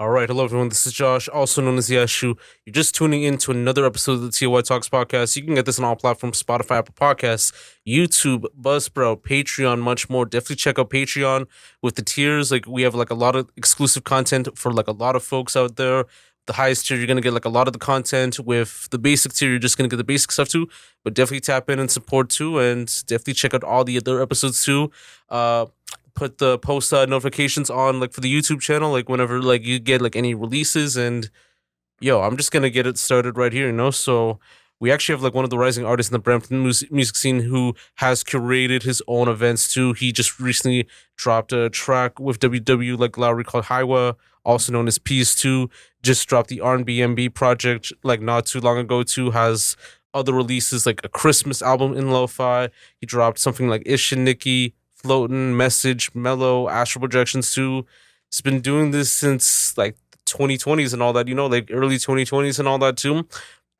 All right, hello everyone. This is Josh, also known as Yashu. You're just tuning in to another episode of the TLOY Talks podcast. You can get this on all platforms: Spotify, Apple Podcasts, YouTube, Buzzsprout, Patreon, much more. Definitely check out Patreon with the tiers. Like we have like a lot of exclusive content for like a lot of folks out there. The highest tier, you're gonna get like a lot of the content. With the basic tier, you're just gonna get the basic stuff too. But definitely tap in and support too, and definitely check out all the other episodes too. Put the post notifications on like for the YouTube channel, like whenever like you get like any releases. And yo, I'm just gonna get it started right here, you know. So we actually have like one of the rising artists in the Brampton music scene who has curated his own events too. He just recently dropped a track with WW like Lowry called Highwa, also known as PS2. Just dropped the R&B MB project like not too long ago too. Has other releases like a Christmas album in lo-fi. He dropped something like Ish and Nikki, Floatin', Message, Mellow, Astral Projections too. He's been doing this since like 2020s and all that, you know, like early 2020s and all that too.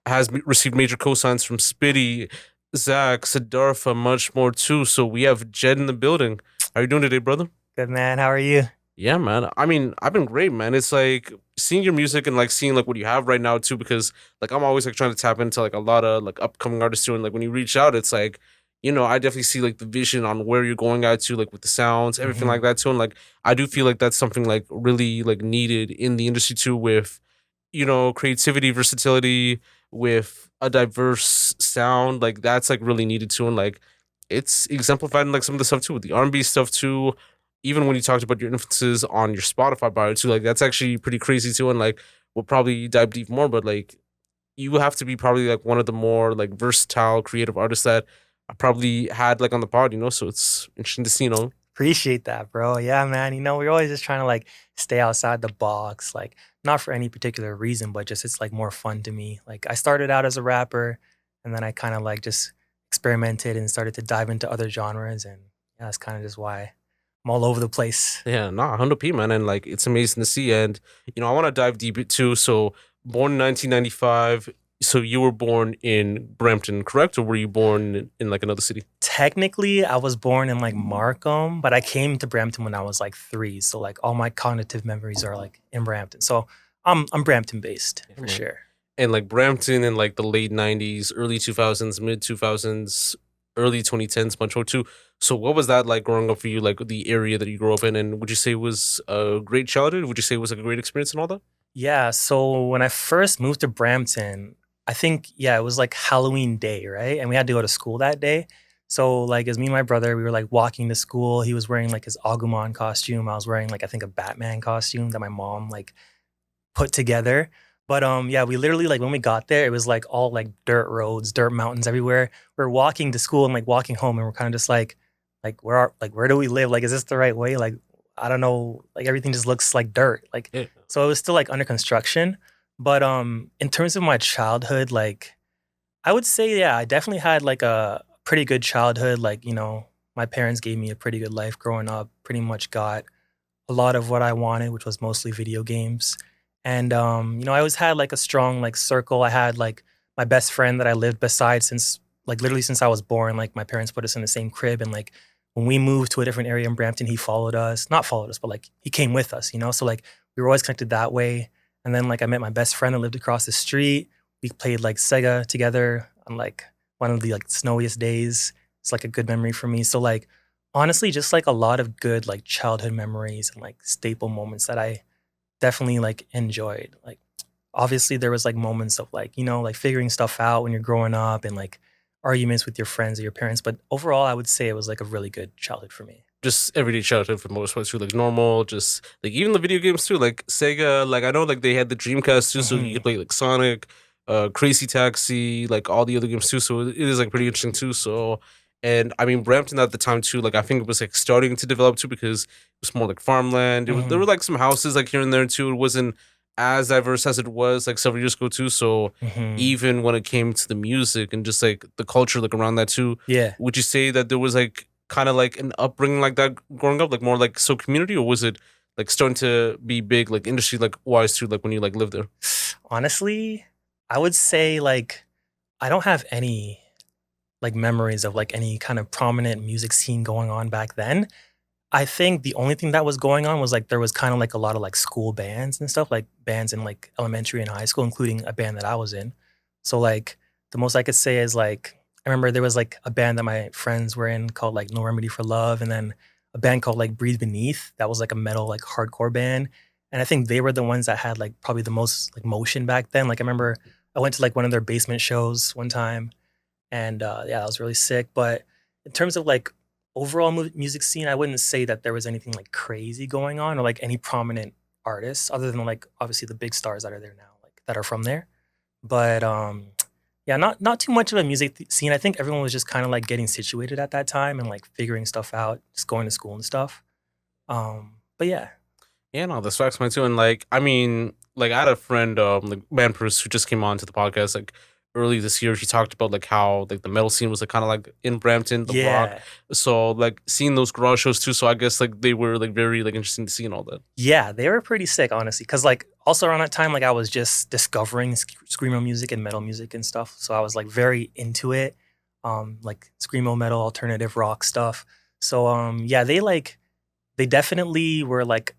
Has received major cosigns from Spitty, Zach, Siddhartha, much more too. So we have Jett in the building. How are you doing today, brother? Good man. How are you? Yeah, man. I mean, I've been great, man. It's like seeing your music and like seeing like what you have right now too, because like I'm always like trying to tap into like a lot of like upcoming artists too. And like when you reach out, it's like, you know, I definitely see like the vision on where you're going at to, like with the sounds, everything hmm like that too. And like I do feel like that's something like really like needed in the industry too, with you know, creativity, versatility, with a diverse sound. Like that's like really needed too. And like it's exemplified in like some of the stuff too, with the R&B stuff too. Even when you talked about your influences on your Spotify bio too, like that's actually pretty crazy too. And like we'll probably dive deep more, but like you have to be probably like one of the more like versatile creative artists that I probably had like on the pod, you know. So it's interesting to see, you know. Appreciate that, bro. Yeah, man. We're always just trying to like stay outside the box, like not for any particular reason, but just it's like more fun to me. Like I started out as a rapper and then I kind of like just experimented and started to dive into other genres. And yeah, that's kind of just why I'm all over the place. Yeah, nah, 100p, man. And like, it's amazing to see. And, you know, I want to dive deep too. So, born in 1995. So, you were born in Brampton, correct? Or were you born in like another city? Technically, I was born in like Markham, but I came to Brampton when I was like 3. So like all my cognitive memories are like in Brampton. So I'm Brampton based Yeah, for man. sure. And like Brampton in like the late 90s, early 2000s, mid 2000s, early 2010s, much more too. So, what was that like growing up for you? Like the area that you grew up in? And would you say it was a great childhood? Would you say it was like a great experience and all that? Yeah, so when I first moved to Brampton, I think yeah, it was like Halloween day, right? And we had to go to school that day. So like as me and my brother, we were like walking to school. He was wearing like his Agumon costume. I was wearing like I think a Batman costume that my mom like put together. But yeah, we literally like when we got there, it was like all like dirt roads, dirt mountains everywhere. We're walking to school and like walking home and we're kind of just like where do we live? Like is this the right way? Like I don't know, like everything just looks like dirt. Like Yeah. so it was still like under construction. But in terms of my childhood, like I would say yeah, I definitely had like a pretty good childhood. Like, my parents gave me a pretty good life growing up. Pretty much got a lot of what I wanted, which was mostly video games. And I always had like a strong like circle. I had like my best friend that I lived beside since like literally since I was born. Like my parents put us in the same crib, and like when we moved to a different area in Brampton, he followed us. Not followed us, but like he came with us. So like we were always connected that way. And then like I met my best friend that lived across the street. We played like Sega together on like one of the like snowiest days. It's like a good memory for me. So like honestly, just like a lot of good like childhood memories and like staple moments that I definitely like enjoyed. Like obviously there was like moments of like, like figuring stuff out when you're growing up and like arguments with your friends or your parents. But overall, I would say it was like a really good childhood for me. Just everyday childhood for the most part too, like normal, just like even the video games too, like Sega. Like I know like they had the Dreamcast too, so you hmm could play like Sonic, Crazy Taxi, like all the other games too. So it is like pretty interesting too. So and I mean Brampton at the time too, like I think it was like starting to develop too because it was more like farmland. There were hmm like some houses like here and there too. It wasn't as diverse as it was like several years ago too. So hmm even when it came to the music and just like the culture like around that too, Yeah. would you say that there was like kind of like an upbringing like that growing up, like more like so community, or was it like starting to be big like industry like wise too, like when you like lived there? Honestly, I would say like I don't have any like memories of like any kind of prominent music scene going on back then. I think the only thing that was going on was like there was kind of like a lot of like school bands and stuff, like bands in like elementary and high school, including a band that I was in. So like the most I could say is like I remember there was like a band that my friends were in called like No Remedy for Love, and then a band called like Breathe Beneath that was like a metal like hardcore band. And I think they were the ones that had like probably the most like motion back then. Like I remember I went to like one of their basement shows one time, and yeah, that was really sick. But in terms of like overall music scene, I wouldn't say that there was anything like crazy going on or like any prominent artists other than like obviously the big stars that are there now, like that are from there. But yeah, not too much of a music scene. I think everyone was just kind of like getting situated at that time and like figuring stuff out, just going to school and stuff. But yeah, Yeah, no, that's facts, man, too. And like, I mean, like, I had a friend, like Man Bruce, who just came on to the podcast like early this year. She talked about like how like the metal scene was like kind of like in Brampton, the block. yeah, So like seeing those garage shows too. So I guess like they were like very like interesting to see and all that. yeah, they were pretty sick, honestly. Cause like also around that time, like I was just discovering screamo music and metal music and stuff. So I was like very into it, like screamo metal, alternative rock stuff. So yeah, they definitely were like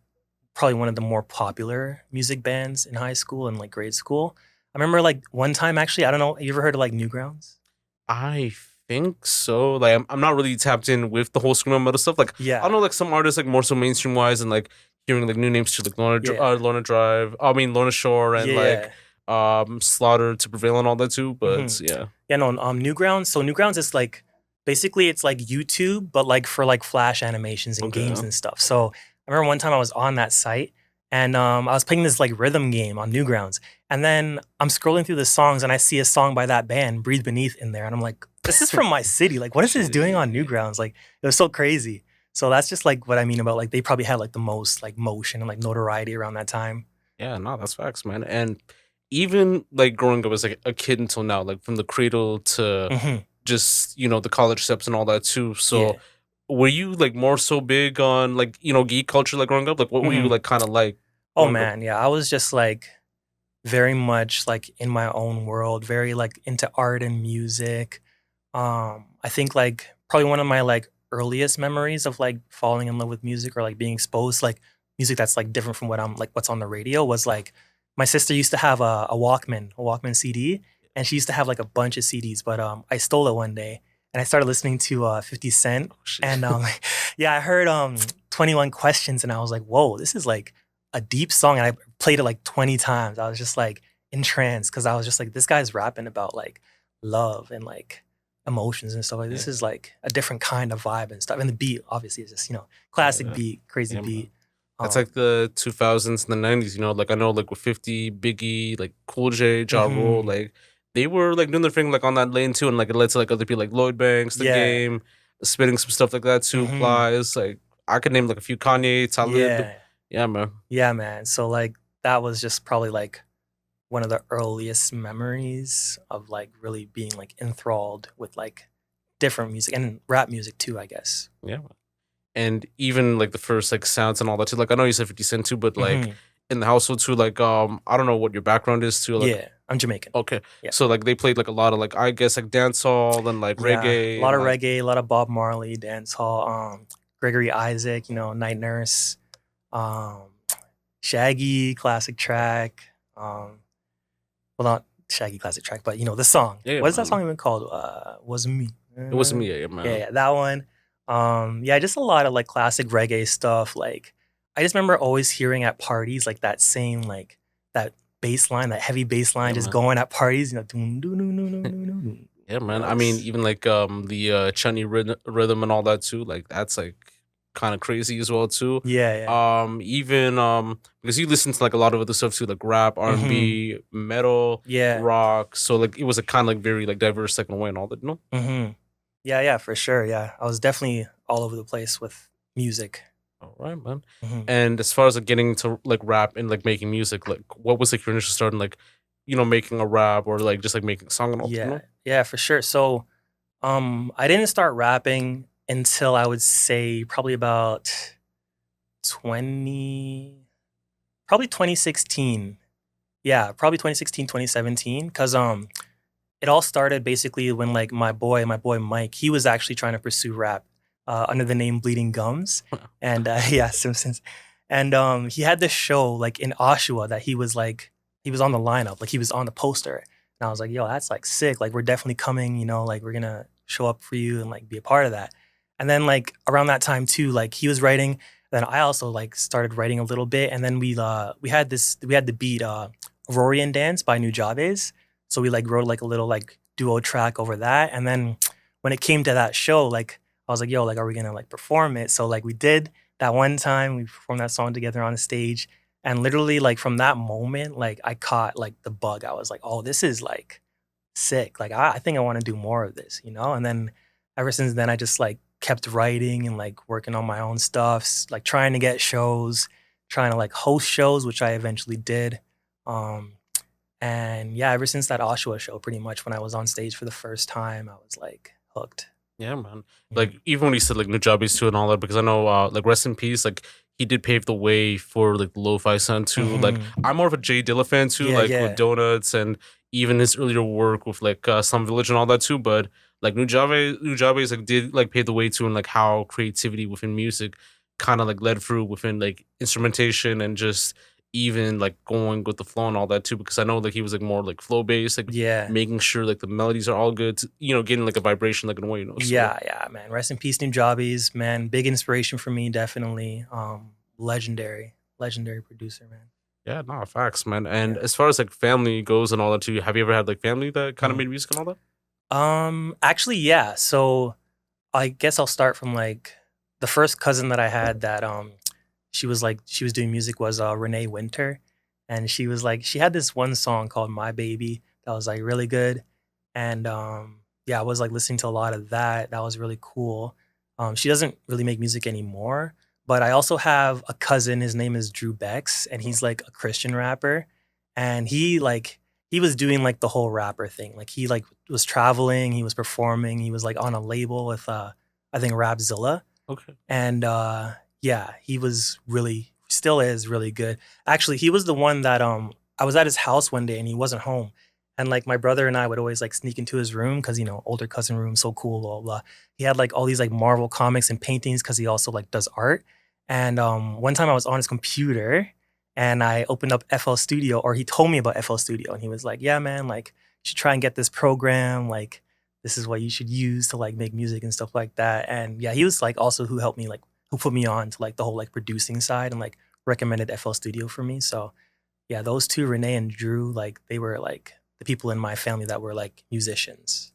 probably one of the more popular music bands in high school and like grade school. I remember like one time actually, I don't know, you ever heard of like Newgrounds? I think so. Like I'm not really tapped in with the whole screamo metal stuff. Like I Yeah, know like some artists like more so mainstream wise and like hearing like new names to like yeah, Lorna Drive. I mean Lorna Shore and like yeah. Slaughter to Prevail and all that too. hmm But yeah. Yeah, no, Newgrounds. So Newgrounds is like basically it's like YouTube, but like for like Flash animations and games Okay. and stuff. So I remember one time I was on that site and I was playing this like rhythm game on Newgrounds, and then I'm scrolling through the songs and I see a song by that band, Breathe Beneath, in there, and I'm like, this is from my city. Like, what is this doing on Shit. Newgrounds? Like, it was so crazy. So that's just like what I mean about like they probably had like the most like motion and like notoriety around that time. Yeah, no, that's facts, man. And even like growing up as like a kid until now, like from the cradle to hmm just, the college steps and all that too. So Yeah. were you like more so big on like, geek culture like growing up? Like what were you hmm like kind of like Oh growing up? man, yeah. I was just like very much like in my own world, very like into art and music. I think like probably one of my like earliest memories of like falling in love with music or like being exposed to, like music that's like different from what I'm like what's on the radio was like my sister used to have a Walkman CD, and she used to have like a bunch of CDs, but I stole it one day and I started listening to 50 Cent, Oh shit. and yeah, I heard 21 Questions, and I was like, whoa, this is like a deep song, and I played it like 20 times. I was just like entranced because I was just like, this guy's rapping about like love and like emotions and stuff. Like Yeah. this is like a different kind of vibe and stuff. And the beat obviously is just, classic Yeah. beat, crazy Yeah, man. beat. That's Um like the 2000s and the 90s, like I know like with 50, Biggie, like Cool J, Ja Rule, mhm. like they were like doing their thing like on that lane too, and like it led to like other people like Lloyd Banks, The Yeah. Game, spitting some stuff like that too, hmm Plies, like I could name like a few Kanye, Talib. Yeah. Yeah, man. Yeah, man. So like that was just probably like one of the earliest memories of like really being like enthralled with like different music and rap music too, I guess. Yeah. And even like the first like sounds and all that too. Like I know you said 50 Cent too, but like hmm in the household too, like I don't know what your background is too. Like Yeah. I'm Jamaican. okay. Yeah. So like they played like a lot of like I guess like dancehall and like Yeah, a reggae lot and of like reggae, a lot of Bob Marley, dancehall, Gregory Isaac, Night Nurse, um, Shaggy, classic track. Well, not Shaggy, classic track, but the song. yeah, What is that man. song even called? Wasn't Me. It was me, yeah, Yeah, man. yeah, that one. Yeah, just a lot of like classic reggae stuff. Like, I just remember always hearing at parties like that same like that bass line, that heavy bass line, Yeah, just man. going at parties. Dun, dun, dun, dun, dun, dun, dun. Yeah, man. I mean, Just even like the chutney rhythm and all that too. Like that's like kind of crazy as well too. yeah, yeah. Even because you listen to like a lot of other stuff too, like rap, hmm R&B, metal, Yeah. rock. So like it was a kind of like very like diverse second way and all that. No. hmm Yeah, yeah, for sure. Yeah, I was definitely all over the place with music. All right, man. hmm And as far as like getting to like rap and like making music, like what was like your initial start in like making a rap or like just like making a song and all that? Yeah, No. yeah, for sure. So, I didn't start rapping until I would say probably about 20, probably 2016. Yeah, probably 2016, 2017. Cause it all started basically when like my boy Mike, he was actually trying to pursue rap. under the name Bleeding Gums, and yeah, Simpsons. And he had this show like in Oshawa that he was on the lineup, like he was on the poster. And I was like, yo, that's like sick. Like we're definitely coming, you know, like we're gonna show up for you and like be a part of that. And then like around that time too, like he was writing, then I also like started writing a little bit. And then we had the beat Aurorian Dance by Nujabes. So we like wrote like a little like duo track over that. And then when it came to that show, like I was like, yo, like, are we gonna like perform it? So like we did that one time, we performed that song together on the stage. And literally like from that moment, like I caught like the bug. I was like, oh, this is like sick. Like I think I want to do more of this, you know? And then ever since then I just like kept writing and like working on my own stuff, like trying to get shows, trying to like host shows, which I eventually did. Um, and yeah, ever since that Oshawa show, pretty much when I was on stage for the first time, I was like hooked. Yeah, man. Mhm. Like even when you said like Nujabes too and all that, because I know like rest in peace, like he did pave the way for like the lo-fi sound too. Like Mhm. I'm more of a Jay Dilla fan too, Yeah, like with yeah. Donuts and even his earlier work with like Slum Village and all that too. But like Nujabes like did like pave the way too, and like how creativity within music kind of like led through within like instrumentation and just even like going with the flow and all that too. Because I know like he was like more like flow based, like Yeah. making sure like the melodies are all good, you know, getting like a vibration like in a way, you know. So Yeah, yeah, man. Rest in peace, Nujabes, man. Big inspiration for me, definitely. Legendary producer, man. yeah, no, facts, man. And Yeah. as far as like family goes and all that too, have you ever had like family that kind of Mhm. made music and all that? Actually, yeah. So I guess I'll start from like the first cousin that I had that she was doing music was Renee Winter, and she had this one song called My Baby that was like really good, and yeah, I was like listening to a lot of that. That was really cool. She doesn't really make music anymore, but I also have a cousin. His name is Drew Bex, and he's like a Christian rapper, and he was doing like the whole rapper thing. Like he like was traveling, he was performing, he was like on a label with I think Rapzilla. Okay. And yeah, he was really still is really good. Actually, he was the one that I was at his house one day and he wasn't home. And like my brother and I would always like sneak into his room because you know, older cousin room, so cool, blah, blah, blah. He had like all these like Marvel comics and paintings because he also like does art. And one time I was on his computer and I opened up FL Studio, or he told me about FL Studio, and he was like, yeah, man, like you should try and get this program, like this is what you should use to like make music and stuff like that. And yeah, he was like also who helped me like who put me on to like the whole like producing side and like recommended FL Studio for me. So yeah, those two, Renee and Drew, like they were like the people in my family that were like musicians.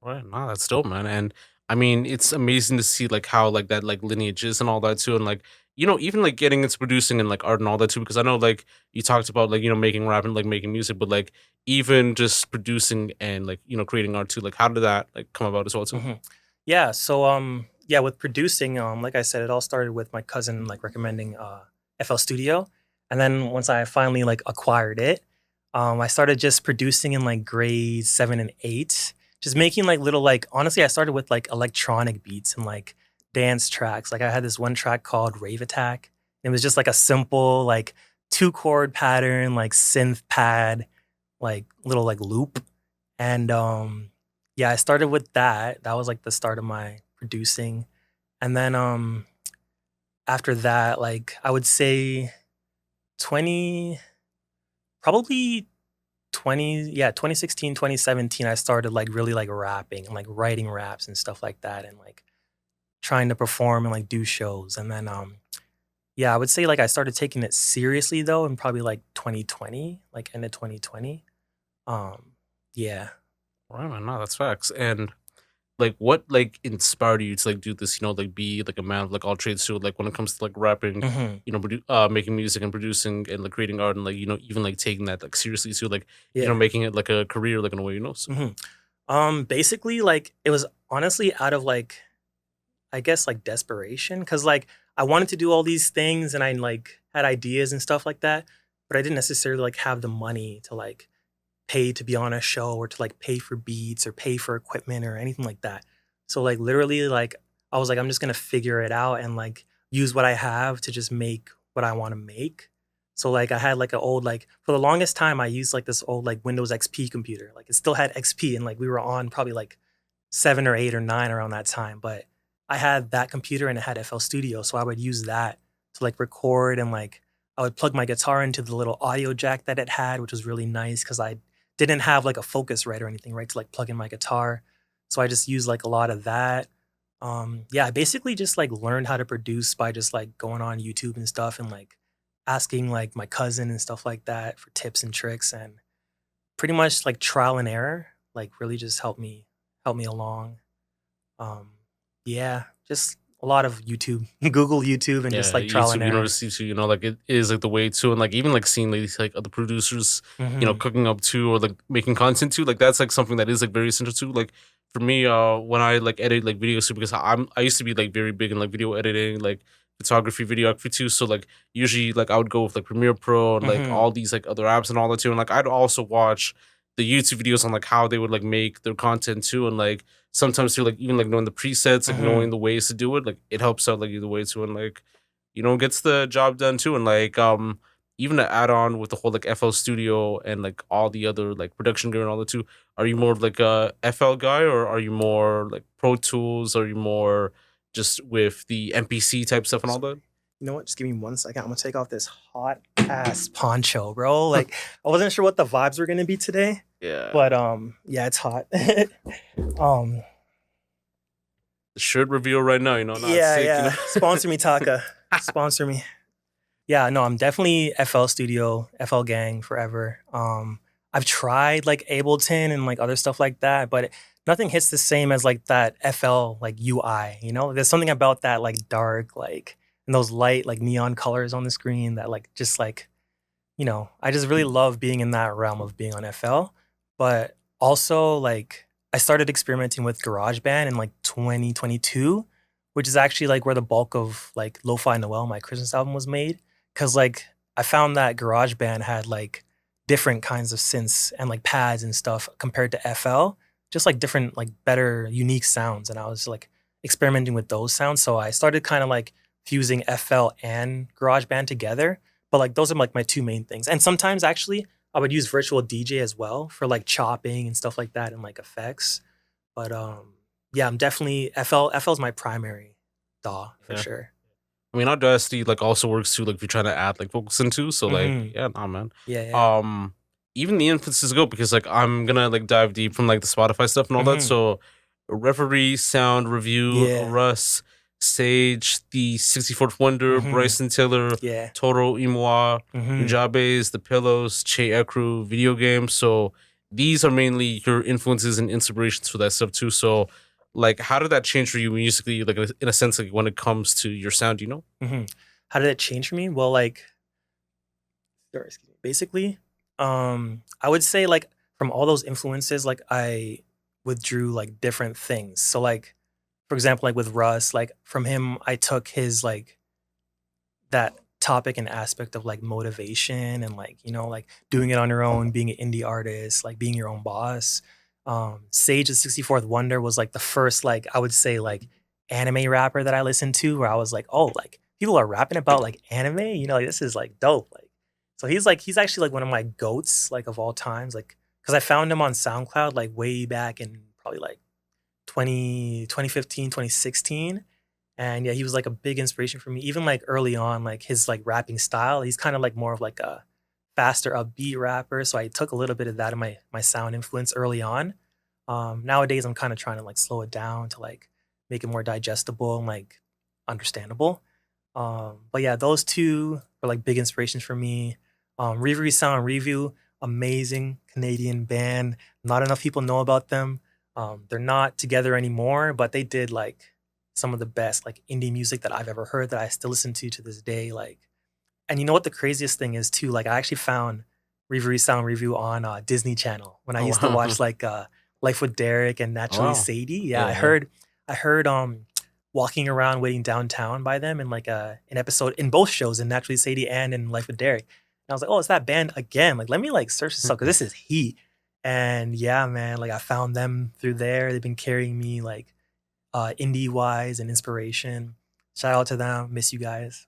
Right. No, that's dope, man. And I mean, it's amazing to see like how like that like lineage is and all that too. And like, you know, even like getting into producing and like art and all that too, because I know like you talked about like, you know, making rap and like making music, but like even just producing and like, you know, creating art too. Like how did that like come about as well too? hmm Yeah, so yeah, with producing, like I said, it all started with my cousin like recommending FL Studio, and then once I finally like acquired it, I started just producing in like grade 7 and 8, just making like little like honestly, I started with like electronic beats and like dance tracks. Like I had this one track called Rave Attack. It was just like a simple like 2 chord pattern, like synth pad, like little like loop, and yeah, I started with that. That was like the start of my producing. And then after that, like I would say 20 probably 20 yeah, 2016, 2017 I started like really like rapping and like writing raps and stuff like that and like trying to perform and like do shows. And then yeah, I would say like I started taking it seriously though in probably like 2020, like end of 2020. Um yeah. Right, man. No, that's facts. And like what like inspired you to like do this, you know, like be like a man of like all trades too, like when it comes to like rapping, Mhm. you know, making music and producing and like creating art and like, you know, even like taking that like seriously too, like, you know, Yeah. making it like a career like in a way, you know. So Mhm. Basically, like, it was honestly out of, like, I guess, like, desperation, because like, I wanted to do all these things and I, like, had ideas and stuff like that, but I didn't necessarily, like, have the money to, like, pay to be on a show or to, like, pay for beats or pay for equipment or anything like that. So, like, literally, like, I was like, "I'm just gonna figure it out and, like, use what I have to just make what I wanna make." So, like, I had, like, a old, like for the longest time, I used, like, this old, like, Windows XP computer. Like, it still had XP and, like, we were on probably, like, 7 or 8 or 9 around that time, but I had that computer and it had FL Studio, so I would use that to like record and like I would plug my guitar into the little audio jack that it had, which was really nice because I didn't have like a Focusrite or anything, right, to like plug in my guitar. So I just used like a lot of that. Yeah, I basically just like learned how to produce by just like going on YouTube and stuff and like asking like my cousin and stuff like that for tips and tricks and pretty much like trial and error, like really just help me along. Um, yeah, just a lot of YouTube, Google YouTube, and just Yeah, like trial and YouTube error. University too, like it is like the way too, and like even like seeing like these like other producers, Hmm. cooking up too or like making content too, like that's like something that is like very essential too. Like for me, when I like edit like videos too, because I used to be like very big in like video editing, like photography, videography too. So like usually like I would go with like Premiere Pro and like Hmm. all these like other apps and all that too. And like I'd also watch the YouTube videos on like how they would like make their content too. And like sometimes too, like even like knowing the presets, like Hmm. knowing the ways to do it, like it helps out like either way too. And like gets the job done too. And like even to add on with the whole like FL Studio and like all the other like production gear and all that too, are you more of like a FL guy or are you more like Pro Tools? Are you more just with the MPC type stuff and all that? Sorry. You know what? Just give me 1 second. I'm gonna take off this hot ass poncho, bro. Like I wasn't sure what the vibes were gonna be today, Yeah. but yeah, it's hot. um, Shirt reveal right now, not yeah, sick, yeah. Sponsor me, Taka. Sponsor me. Yeah, no, I'm definitely FL Studio, FL Gang forever. I've tried like Ableton and like other stuff like that, but nothing hits the same as like that FL like UI. There's something about that like dark like and those light like neon colors on the screen that like just like I just really love being in that realm of being on FL. But also like I started experimenting with GarageBand in like 2022, which is actually like where the bulk of like Lo-Fi Noel, my Christmas album, was made. Cause like I found that GarageBand had like different kinds of synths and like pads and stuff compared to FL, just like different, like better, unique sounds. And I was like experimenting with those sounds. So I started kind of like fusing FL and GarageBand together, but like those are like my two main things. And sometimes actually I would use virtual DJ as well for like chopping and stuff like that and like effects. But yeah, I'm definitely FL is my primary DAW for Yeah. sure. I mean, Audacity like also works too, like if you're trying to add like vocals into. So like, Hmm. yeah, nah, man. Yeah, yeah. Um, even the influences go because like I'm gonna like dive deep from like the Spotify stuff and all that. Hmm. So, Reverie, Sound Review, Yeah. Russ, Sage, the 64th Wonder, Hmm. Bryson Tiller, Yeah. Toro Imoa, Hmm. Ujabes, The Pillows, Che Ekru, video games. So these are mainly your influences and inspirations for that stuff too. So like, how did that change for you musically? Like, in a sense, like when it comes to your sound, Hmm. How did it change for me? Well, like, sorry, excuse me. Basically, I would say like from all those influences, like I withdrew like different things. So like, for example, like with Russ, like from him, I took his like that topic and aspect of like motivation and like like doing it on your own, being an indie artist, like being your own boss. Sage the 64th Wonder was like the first like I would say like anime rapper that I listened to where I was like, oh, like people are rapping about like anime, like this is like dope. Like so he's actually like one of my goats like of all times, like because I found him on SoundCloud like way back in probably like 2015, 2016. And yeah, he was like a big inspiration for me. Even like early on, like his like rapping style, he's kind of like more of like a faster upbeat rapper. So I took a little bit of that in my sound influence early on. Nowadays I'm kind of trying to like slow it down to like make it more digestible and like understandable. But yeah, those two were like big inspirations for me. Reverie Sound Review, amazing Canadian band. Not enough people know about them. They're not together anymore, but they did like some of the best like indie music that I've ever heard that I still listen to this day. Like, and you know what the craziest thing is too? Like, I actually found Reverie Sound Review on Disney Channel when I Oh used to wow. watch like Life with Derek and Oh Naturally wow. Sadie. Yeah, Yeah, yeah. I heard Walking Around Waiting Downtown by them in like an episode in both shows in Naturally Sadie and in Life with Derek. And I was like, oh, it's that band again. Like, let me like search this up because this is heat. And yeah, man, like I found them through there. They've been carrying me like indie wise and inspiration. Shout out to them. Miss you guys.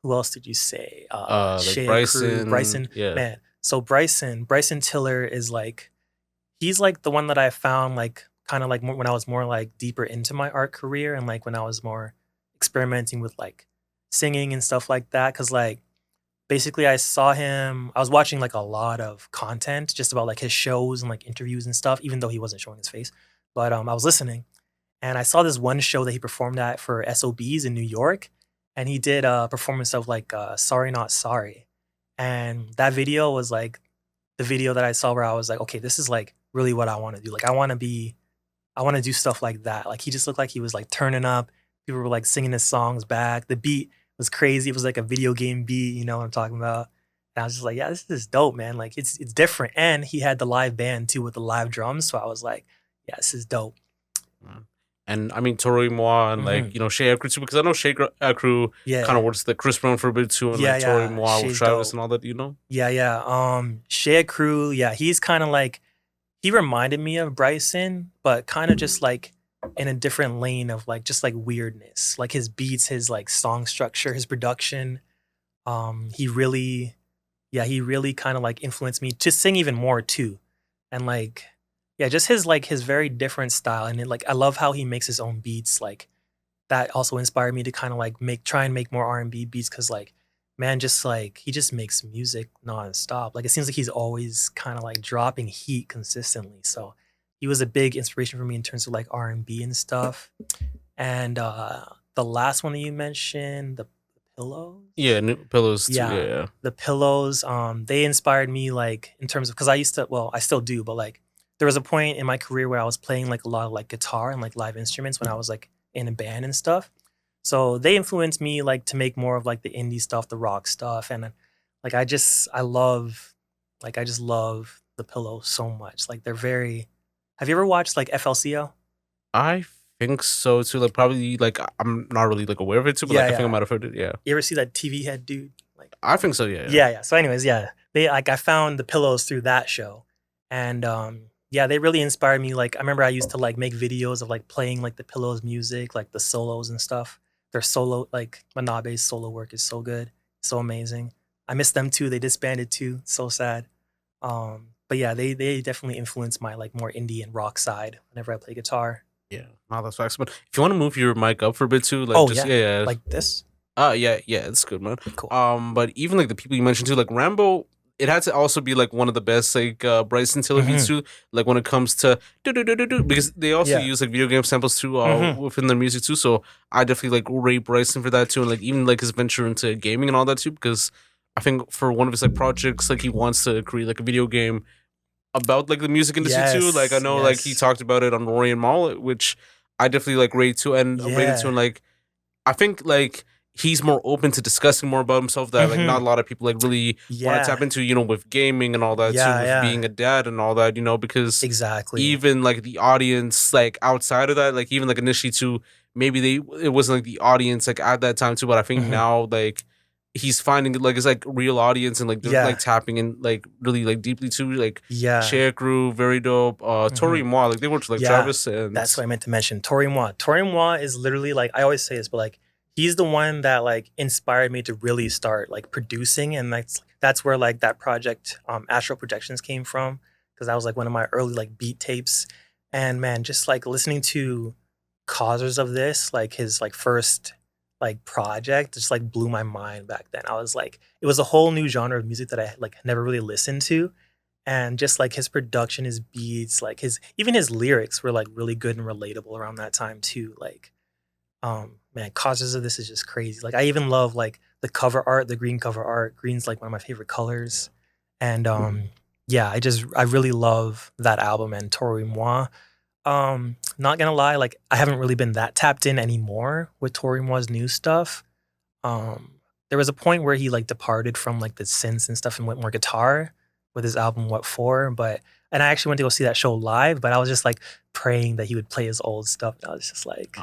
Who else did you say? Like Shea Crew, Bryson, Bryson. yeah. Man, so Bryson Tiller is like he's like the one that I found like kind of like when I was more like deeper into my art career and like when I was more experimenting with like singing and stuff like that. Cause like basically I saw him, I was watching like a lot of content just about like his shows and like interviews and stuff, even though he wasn't showing his face. But I was listening and I saw this one show that he performed at for SOBs in New York. And he did a performance of like Sorry Not Sorry. And that video was like the video that I saw where I was like, okay, this is like really what I want to do. Like I want to do stuff like that. Like he just looked like he was like turning up. People were like singing his songs back. The beat was crazy. It was like a video game beat, you know what I'm talking about? And I was just like, yeah, this is dope, man. Like it's different. And he had the live band too with the live drums. So I was like, yeah, this is dope. Mm. And I mean, Tori Moa and like, Shea Crew too, because I know Shea Crew Yeah. kind of works the Chris Brown for a bit too, and Yeah, like Tori yeah. Moa with Shea's Travis dope. and all that, you know? Yeah. Shea Crew, yeah, he's kind of like, he reminded me of Bryson, but kind of just like in a different lane of like just like weirdness. Like his beats, his like song structure, his production. He really kind of like influenced me to sing even more too. And like, yeah, just his very different style. And like I love how he makes his own beats. Like that also inspired me to kind of like try and make more R&B beats because like man just like he just makes music nonstop. Like it seems like he's always kind of like dropping heat consistently. So he was a big inspiration for me in terms of like R&B and stuff. And the last one that you mentioned, the Pillows. Yeah, New Pillows too. Yeah. Yeah. The Pillows, they inspired me like in terms of because I used to, well, I still do, but like there was a point in my career where I was playing like a lot of like guitar and like live instruments when I was like in a band and stuff. So they influenced me like to make more of like the indie stuff, the rock stuff, and like I just love the Pillows so much. Like they're very. Have you ever watched like FLCL? I think so too. Like probably like I'm not really like aware of it too, but Yeah, like I think I yeah. might have heard it. Yeah. You ever see that TV head dude? Like I think so, yeah. yeah. So anyways, yeah. They like I found the Pillows through that show. And yeah, they really inspired me. Like I remember I used to like make videos of like playing like the Pillows music, like the solos and stuff. Their solo, like Manabe's solo work is so good, so amazing. I miss them too. They disbanded too. So sad. But yeah, they definitely influenced my like more indie and rock side whenever I play guitar. Yeah. No, that's facts. But if you want to move your mic up for a bit too, like Oh just yeah, yeah. like this. Yeah, it's good, man. Cool. But even like the people you mentioned too, like Rambo, it had to also be like one of the best like Bryson Tiller beats too. Like when it comes to do because they also Yeah. use like video game samples too within their music too. So I definitely like rate Bryson for that too, and like even like his venture into gaming and all that too. Because I think for one of his like projects, like he wants to create like a video game about like the music industry too. Like I know like he Yes. talked about it on Rory and Mall, which I definitely like rate too and rated too, and Yeah. like I think like he's more open to discussing more about himself that like not a lot of people like really want to tap Yeah. into, you know, with gaming and all that too, with Yeah. being a dad and all that, you know, because Exactly. even like the audience like outside of that, like even like initially too, maybe it wasn't like the audience like at that time too, but I think now like he's finding like it's like real audience and like they're Yeah. like tapping in like really like deeply too, like Yeah. Shea Crew, very dope. Tori Moa, like they worked with like Yeah. Travis and That's what I meant to mention. Tori Moa. Tori Moa is literally like I always say this, but like he's the one that like inspired me to really start like producing, and that's where like that project Astral Projections came from because that was like one of my early like beat tapes, and man, just like listening to Causers of This, like his like first like project, just like blew my mind back then. I was like, it was a whole new genre of music that I like never really listened to, and just like his production, his beats, like even his lyrics were like really good and relatable around that time too. Like, man, Causes of This is just crazy. Like, I even love like the cover art, the green cover art. Green's like one of my favorite colors, and yeah, I really love that album and Tori Moi. Not gonna lie, like I haven't really been that tapped in anymore with Tori Moi's new stuff. There was a point where he like departed from like the synths and stuff and went more guitar with his album What For, and I actually went to go see that show live, but I was just like praying that he would play his old stuff. And I was just like,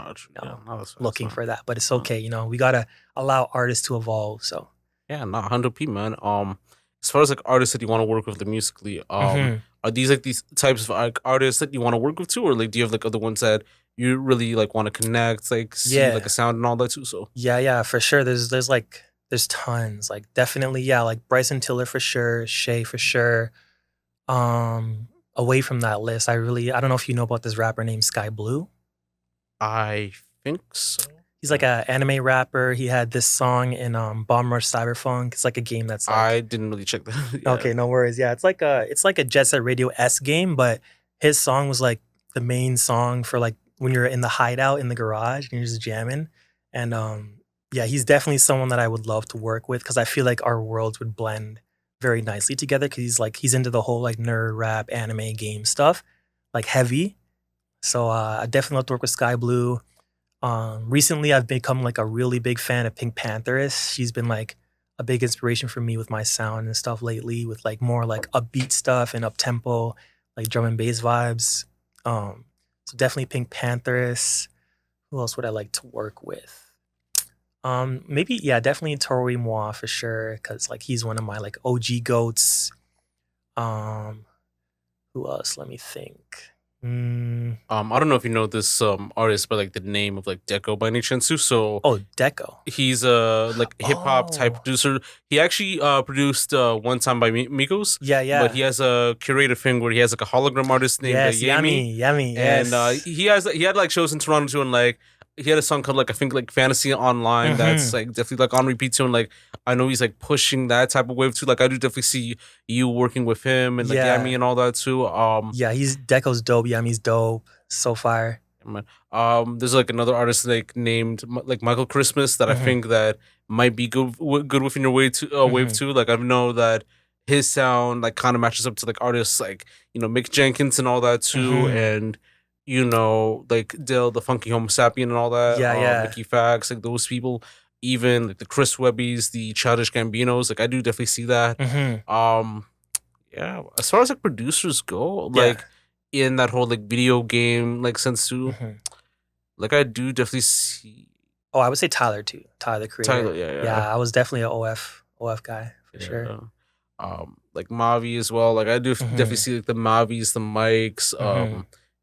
looking for that, but it's okay. You know, we gotta allow artists to evolve. So yeah, not 100p, man. As far as like artists that you want to work with musically, are these like these types of like artists that you want to work with too, or like do you have like other ones that you really like want to connect, like see like a sound and all that too? So yeah, for sure. There's tons. Like definitely, yeah, like Bryson Tiller for sure, Shay for sure. away from that list, I don't know if you know about this rapper named Sky Blue. I think so. He's like a anime rapper. He had this song in Bomb Rush Cyberpunk. It's like a game that's like I didn't really check that. Yeah. okay, no worries. Yeah, it's like a Jet Set Radio S game, but his song was like the main song for like when you're in the hideout in the garage and you're just jamming. And yeah, he's definitely someone that I would love to work with because I feel like our worlds would blend very nicely together because he's into the whole like nerd rap anime game stuff, like heavy. So I definitely love to work with Sky Blue. Recently, I've become like a really big fan of Pink Pantheress. She's been like a big inspiration for me with my sound and stuff lately, with like more like upbeat stuff and up tempo, like drum and bass vibes. So definitely Pink Pantheress. Who else would I like to work with? Maybe yeah, definitely Tori Moi for sure, because like he's one of my like OG goats. Um, who else? Let me think. I don't know if you know this artist by like the name of like Deco by any chance too. So Oh, Deco. he's a like hip hop type Oh, producer. He actually produced One Time by Migos, yeah, but yeah. he has a curated thing where he has like a hologram artist named Yes, Yami, yummy, yummy, and yes. he had like shows in Toronto too, and like he had a song called like I think like Fantasy Online that's Mm-hmm. like definitely like on repeat too, and like I know he's like pushing that type of wave too. Like I do definitely see you working with him and like Yami Yeah. and all that too. Yeah, he's Deco's dope. Yummy's dope. So fire. Man. There's like another artist like named like Michael Christmas that I Mm-hmm. think that might be good within your wave Mm-hmm. too. Like I know that his sound like kind of matches up to like artists like Mick Jenkins and all that too, Mm-hmm. and like Dill the Funky Homo Sapien and all that. Yeah, yeah. Mickey Fax, like those people, even like the Chris Webbies, the Childish Gambinos. Like I do definitely see that. Mm-hmm. Um, yeah. As far as like producers go, Yeah. like in that whole like video game like sense too. Mm-hmm. Like I do definitely see Oh, I would say Tyler too. Tyler the creator. Tyler, yeah, Yeah, I was definitely an OF guy for sure. yeah. Like Mavi as well. Like I do definitely Mm-hmm. see like the Mavis, the Mikes, Mm-hmm.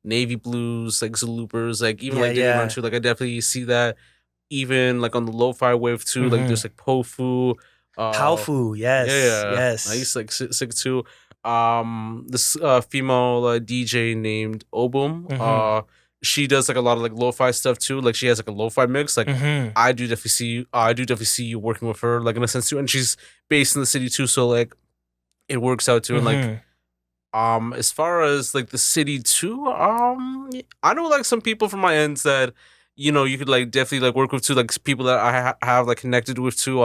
Navy Blues, like Zaloopers, like even Yeah, like Diddy Run yeah. too. Like I definitely see that even like on the lo-fi wave too. Like Mm-hmm. there's like Pofu, uh, Powfu, yeah, yes, yeah. I used yes. to like sick too. This female DJ named Obum. Mm-hmm. She does like a lot of like lo-fi stuff too. Like she has like a lo-fi mix. Like Mm-hmm. I do definitely see you working with her like in a sense too. And she's based in the city too, so like it works out too. And like Mm-hmm. as far as like the city too, I know like some people from my ends that you could like definitely like work with too, like people that I have like connected with too.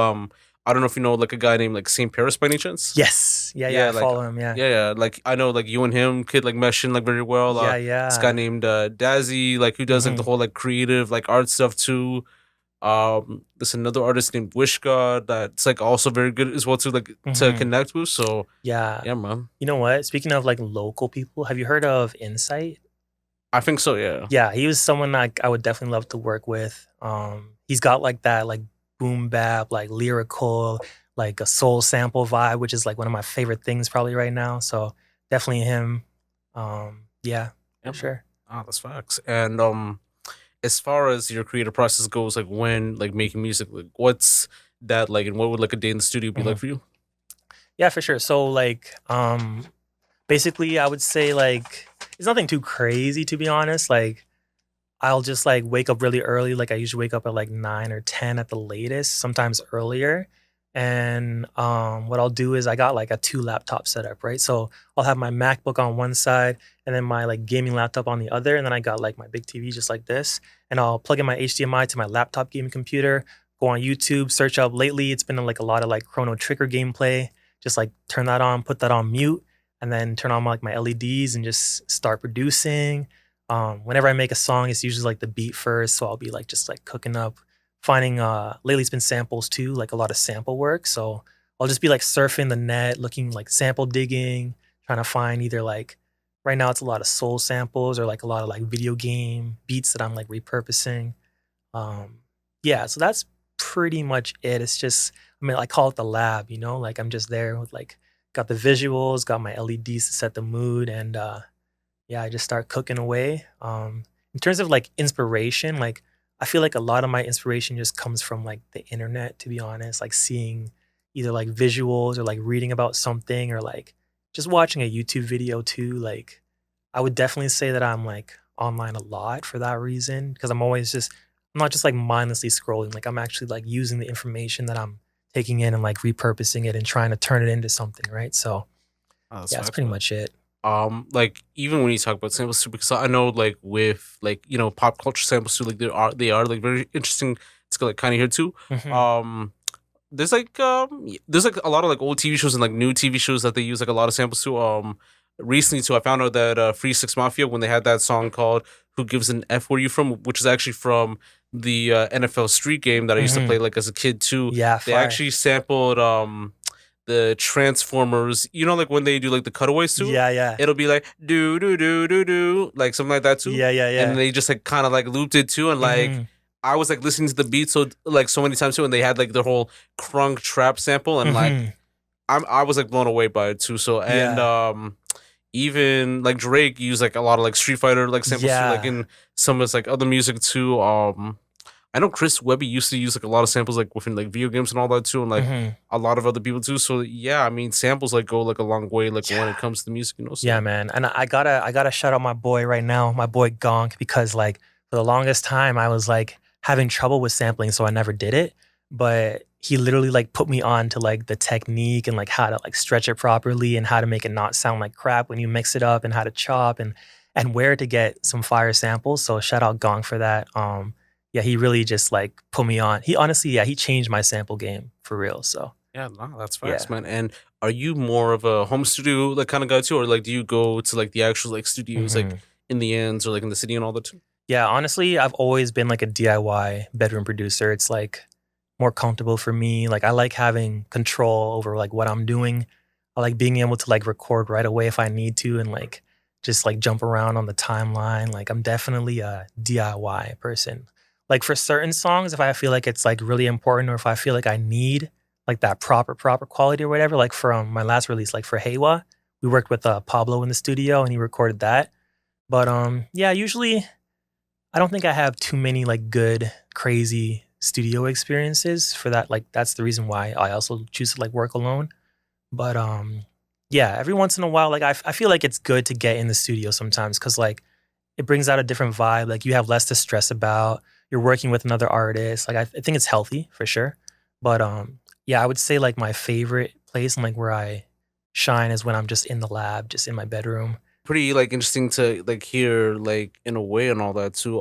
I don't know if you know like a guy named like Saint Paris by any chance. Yes. Yeah, yeah. Yeah, I like follow him. Yeah. yeah, like I know like you and him could like mesh in like very well. Yeah, This guy yeah. named Dazzy, like who does like the Mm-hmm. whole like creative like art stuff too. There's another artist named Wish God that's like also very good as well too, like to Mm-hmm. connect with. So Yeah. yeah, man. You know what? Speaking of like local people, have you heard of Insight? I think so. Yeah. Yeah, he was someone like I would definitely love to work with. He's got like that like boom bap, like lyrical, like a soul sample vibe, which is like one of my favorite things probably right now. So definitely him. Yeah, Yeah, for man. sure. That's facts. And as far as your creative process goes, like when like making music, like what's that like, and what would like a day in the studio be like Mhm. for you? Yeah, for sure. So like basically I would say like it's nothing too crazy to be honest. Like I'll just like wake up really early. Like I usually wake up at like 9 or 10 at the latest, sometimes earlier. And what I'll do is I got like a 2 laptop setup, right? So I'll have my MacBook on one side and then my like gaming laptop on the other. And then I got like my big TV just like this. And I'll plug in my HDMI to my laptop gaming computer, go on YouTube, search up lately. It's been like a lot of like Chrono Trigger gameplay. Just like turn that on, put that on mute, and then turn on like my LEDs and just start producing. Whenever I make a song, it's usually like the beat first, so I'll be like just like cooking up, finding lately it's been samples too, like a lot of sample work. So I'll just be like surfing the net, looking like sample digging, trying to find either like right now it's a lot of soul samples or like a lot of like video game beats that I'm like repurposing. Um, yeah, so that's pretty much it. It's just I mean I call it the lab, like I'm just there with like got the visuals, got my LEDs to set the mood and yeah, I just start cooking away. In terms of like inspiration, like I feel like a lot of my inspiration just comes from like the internet, to be honest, like seeing either like visuals or like reading about something or like just watching a YouTube video too. Like I would definitely say that I'm like online a lot for that reason because I'm not just like mindlessly scrolling. Like I'm actually like using the information that I'm taking in and like repurposing it and trying to turn it into something, right? So Oh, that's yeah, that's facts, pretty man. much it. Like even when you talk about samples too, because I know like with like pop culture samples too, like they are like very interesting to like kind of hear too. Hmm. Um, there's like a lot of like old TV shows and like new TV shows that they use like a lot of samples too. Recently too, I found out that Free Six Mafia, when they had that song called "Who Gives an F Where You From," which is actually from the NFL Street game that I used to Hmm. play like as a kid too. Yeah, They fire. actually sampled the Transformers, like when they do like the cutaways too, Yeah, yeah. it'll be like do do do do do, like something like that too. Yeah, yeah, And yeah. they just like kind of like looped it too, and like Hmm. I was like listening to the beat so many times too, and they had like the whole crunk trap sample, and like Hmm. I was like blown away by it too. So and Yeah. even like Drake used like a lot of like Street Fighter like samples too, like Yeah. in some of his like other music too. I know Chris Webby used to use like a lot of samples like within like video games and all that too, and like Hmm. a lot of other people too. So yeah, I mean samples like go like a long way like when Yeah. it comes to music, Yeah, So man. And I gotta shout out my boy right now, my boy Gonk, because like for the longest time I was like having trouble with sampling, so I never did it. But he literally like put me on to like the technique and like how to like stretch it properly and how to make it not sound like crap when you mix it up and how to chop and where to get some fire samples. So shout out Gonk for that. Yeah, he really just like put me on. He honestly, yeah, he changed my sample game for real. So yeah, no, that's yeah. facts, man. And are you more of a home studio like kind of guy too, or like do you go to like the actual like studios like Mhm. in the ends or like in the city and all that too? Yeah, honestly, I've always been like a DIY bedroom producer. It's like more comfortable for me. Like I like having control over like what I'm doing. I like being able to like record right away if I need to and like just like jump around on the timeline. Like I'm definitely a DIY person. Like for certain songs, if I feel like it's like really important or if I feel like I need like that proper quality or whatever, like from my last release, like for Heiwa, we worked with Pablo in the studio and he recorded that. But yeah, usually I don't think I have too many like good, crazy studio experiences for that. Like that's the reason why I also choose to like work alone. But yeah, every once in a while, like I feel like it's good to get in the studio sometimes because like it brings out a different vibe. Like you have less to stress about. You're working with another artist. Like I think it's healthy for sure. But yeah, I would say like my favorite place and like where I shine is when I'm just in the lab, just in my bedroom. Pretty like interesting to like hear like in a way and all that too.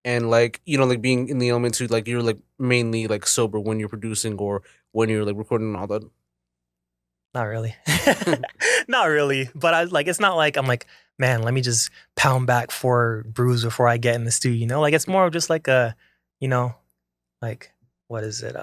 And like like being in the element too, like you're like mainly like sober when you're producing or when you're like recording and all that. Not really. Not really. But I like it's not like I'm like, man, let me just pound back 4 brews before I get in the stew, you know? Like it's more of just like a, you know, like what is it?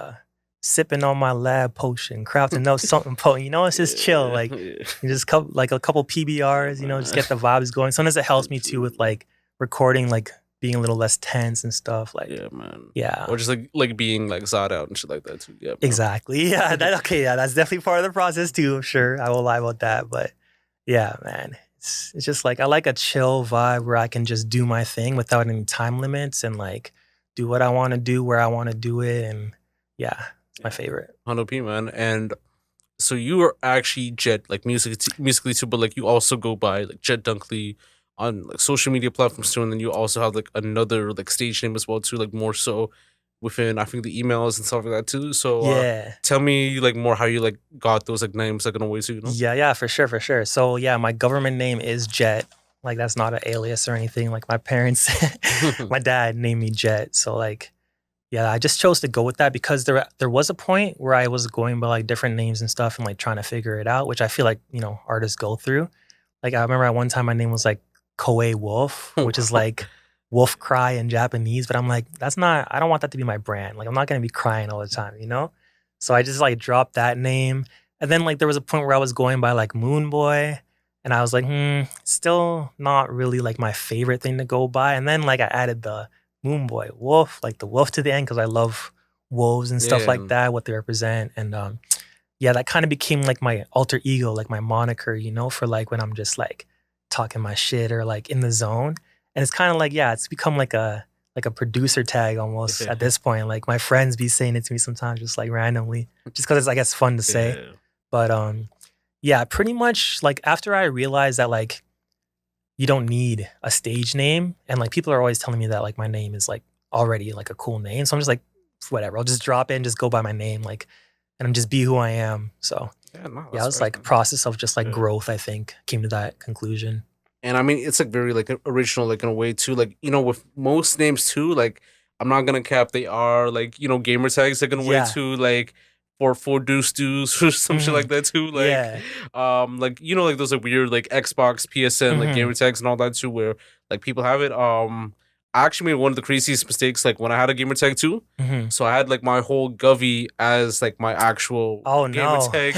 Sipping on my lab potion, crafting up something potent, you know, it's just chill. Yeah, Like yeah. you just like a couple PBRs, you know, just get the vibes going. Sometimes it helps me too with like recording, like being a little less tense and stuff. Like, Yeah, man. yeah. Or just like being like zod out and shit like that too. Yeah, bro. Exactly. Yeah, that okay, yeah, that's definitely part of the process too, I'm sure. I will lie about that. But yeah, man. It's just like I like a chill vibe where I can just do my thing without any time limits and like do what I want to do where I want to do it. And yeah, it's my Yeah, favorite. 100p, man. And so you are actually Jett, like musically too, but like you also go by like Jett Dunkley on like social media platforms too, and then you also have like another like stage name as well too, like more so within I think the emails and stuff like that too. So Yeah. tell me like more how you like got those like names like in a way too. Yeah, yeah, for sure, for sure. So yeah, my government name is Jet. Like that's not an alias or anything. Like my parents, my dad named me Jet. So like yeah, I just chose to go with that because there was a point where I was going by like different names and stuff and like trying to figure it out, which I feel like, you know, artists go through. Like I remember at one time my name was like Koei Wolf, which is Wow. like wolf cry in Japanese, but I'm like, that's not I don't want that to be my brand. Like I'm not gonna be crying all the time, you know? So I just like dropped that name. And then like there was a point where I was going by like Moon Boy. And I was like, still not really like my favorite thing to go by. And then like I added the Moon Boy Wolf, like the wolf to the end, because I love wolves and stuff like Yeah. that, what they represent. And yeah, that kind of became like my alter ego, like my moniker, you know, for like when I'm just like talking my shit or like in the zone. And it's kind of like, yeah, it's become like a producer tag almost at this point. Like my friends be saying it to me sometimes just like randomly, just because it's I guess fun to say. Yeah. But yeah, pretty much like after I realized that like you don't need a stage name. And like people are always telling me that like my name is like already like a cool name. So I'm just like, whatever, I'll just drop in, just go by my name, like, and I'm just be who I am. So Yeah, no, yeah, it that's was right, like man. process of just like Yeah. growth, I think, came to that conclusion. And I mean, it's like very like original, like in a way too. Like with most names too, like I'm not gonna cap, they are like gamer tags like in a way Yeah. too, like for deuce deuce or some shit Hmm. like that too. Yeah. Like like those like weird like Xbox, PSN, like Hmm. gamer tags and all that too, where like people have it. I actually made one of the craziest mistakes like when I had a gamer tag too. Hmm. So I had like my whole Govy as like my actual Oh gamer no. tag,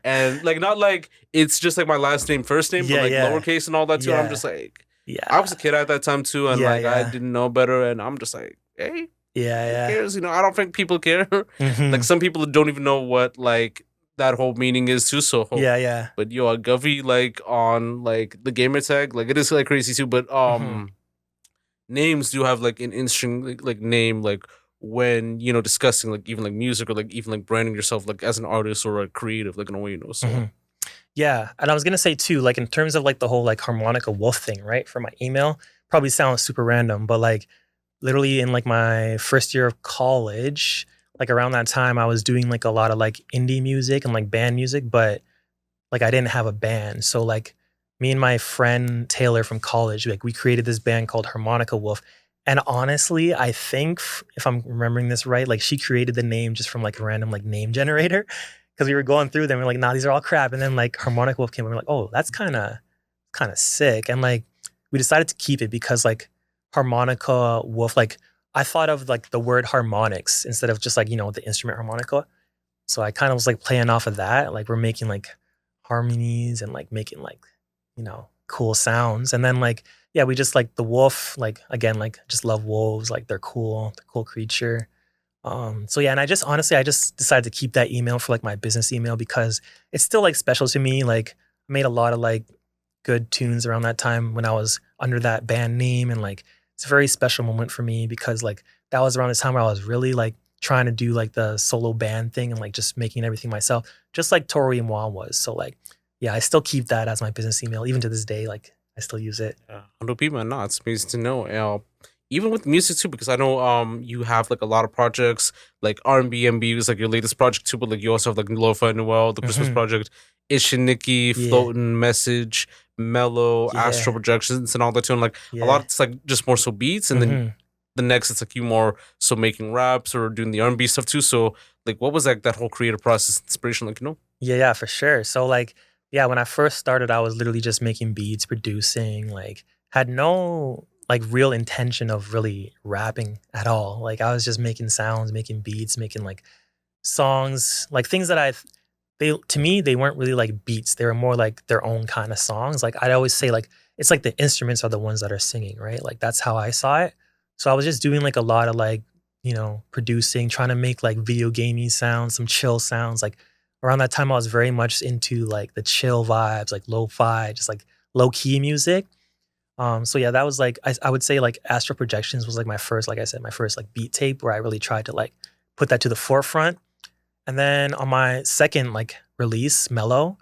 and like not like it's just like my last name, first name, but Yeah, like yeah. lowercase and all that too. And I'm Yeah. just like, I Yeah. was a kid at that time too, and Yeah, like I yeah. didn't know better, and I'm just like, hey, Yeah, who yeah. cares? I don't think people care. Like Hmm. some people don't even know what like that whole meaning is too. So, Yeah, yeah. but yo, a Govy like on like the gamer tag, like it is like crazy too. But Hmm. names do have like an interesting like name like when discussing like even like music or like even like branding yourself like as an artist or a creative like in a way. So Hmm. Yeah. And I was gonna say too, like in terms of like the whole like harmonica wolf thing, right? For my email, probably sounds super random, but like literally in like my first year of college, like around that time, I was doing like a lot of like indie music and like band music, but like I didn't have a band. So like me and my friend Taylor from college, like we created this band called Harmonica Wolf. And honestly, I think if I'm remembering this right, like she created the name just from like a random like name generator because we were going through them. We're like, nah, these are all crap. And then like Harmonica Wolf came. And we're like, oh, that's kind of sick. And like we decided to keep it because like Harmonica Wolf, like I thought of like the word harmonics instead of just like the instrument harmonica. So I kind of was like playing off of that. Like we're making like harmonies and like making like, cool sounds. And then like, yeah, we just like the wolf, like again, like just love wolves. Like they're cool creature. So yeah, and I just decided to keep that email for like my business email because it's still like special to me. Like I made a lot of like good tunes around that time when I was under that band name. And like it's a very special moment for me because like that was around the time where I was really like trying to do like the solo band thing and like just making everything myself, just like Tori and Juan was. So like, yeah, I still keep that as my business email even to this day. Like I still use it. yeah, 100 people, no, it's amazing to know. Even with music too, because I know you have like a lot of projects like R&B MB is like your latest project too, but like you also have like Lo-Fi Noel, the Christmas Hmm. project, Ishiniki, Yeah, Floating Message, Mellow, Astral yeah, Projections, and all that too. And like a lot, yeah. it's like just more so beats, and then Hmm. the next it's like you more so making raps or doing the R&B stuff too. So like, what was like that whole creative process, inspiration, like Yeah, yeah, for sure. So like, yeah, when I first started, I was literally just making beats, producing, like had no like real intention of really rapping at all. Like I was just making sounds, making beats, making like songs, like things that they to me they weren't really like beats. They were more like their own kind of songs. Like I'd always say like it's like the instruments are the ones that are singing, right? Like that's how I saw it. So I was just doing like a lot of like, producing, trying to make like video gamey sounds, some chill sounds. Like around that time I was very much into like the chill vibes, like lo-fi, just like low key music. So yeah, that was like I would say like Astral Projections was like my first, like I said, my first like beat tape where I really tried to like put that to the forefront. And then on my second like release, Mellow,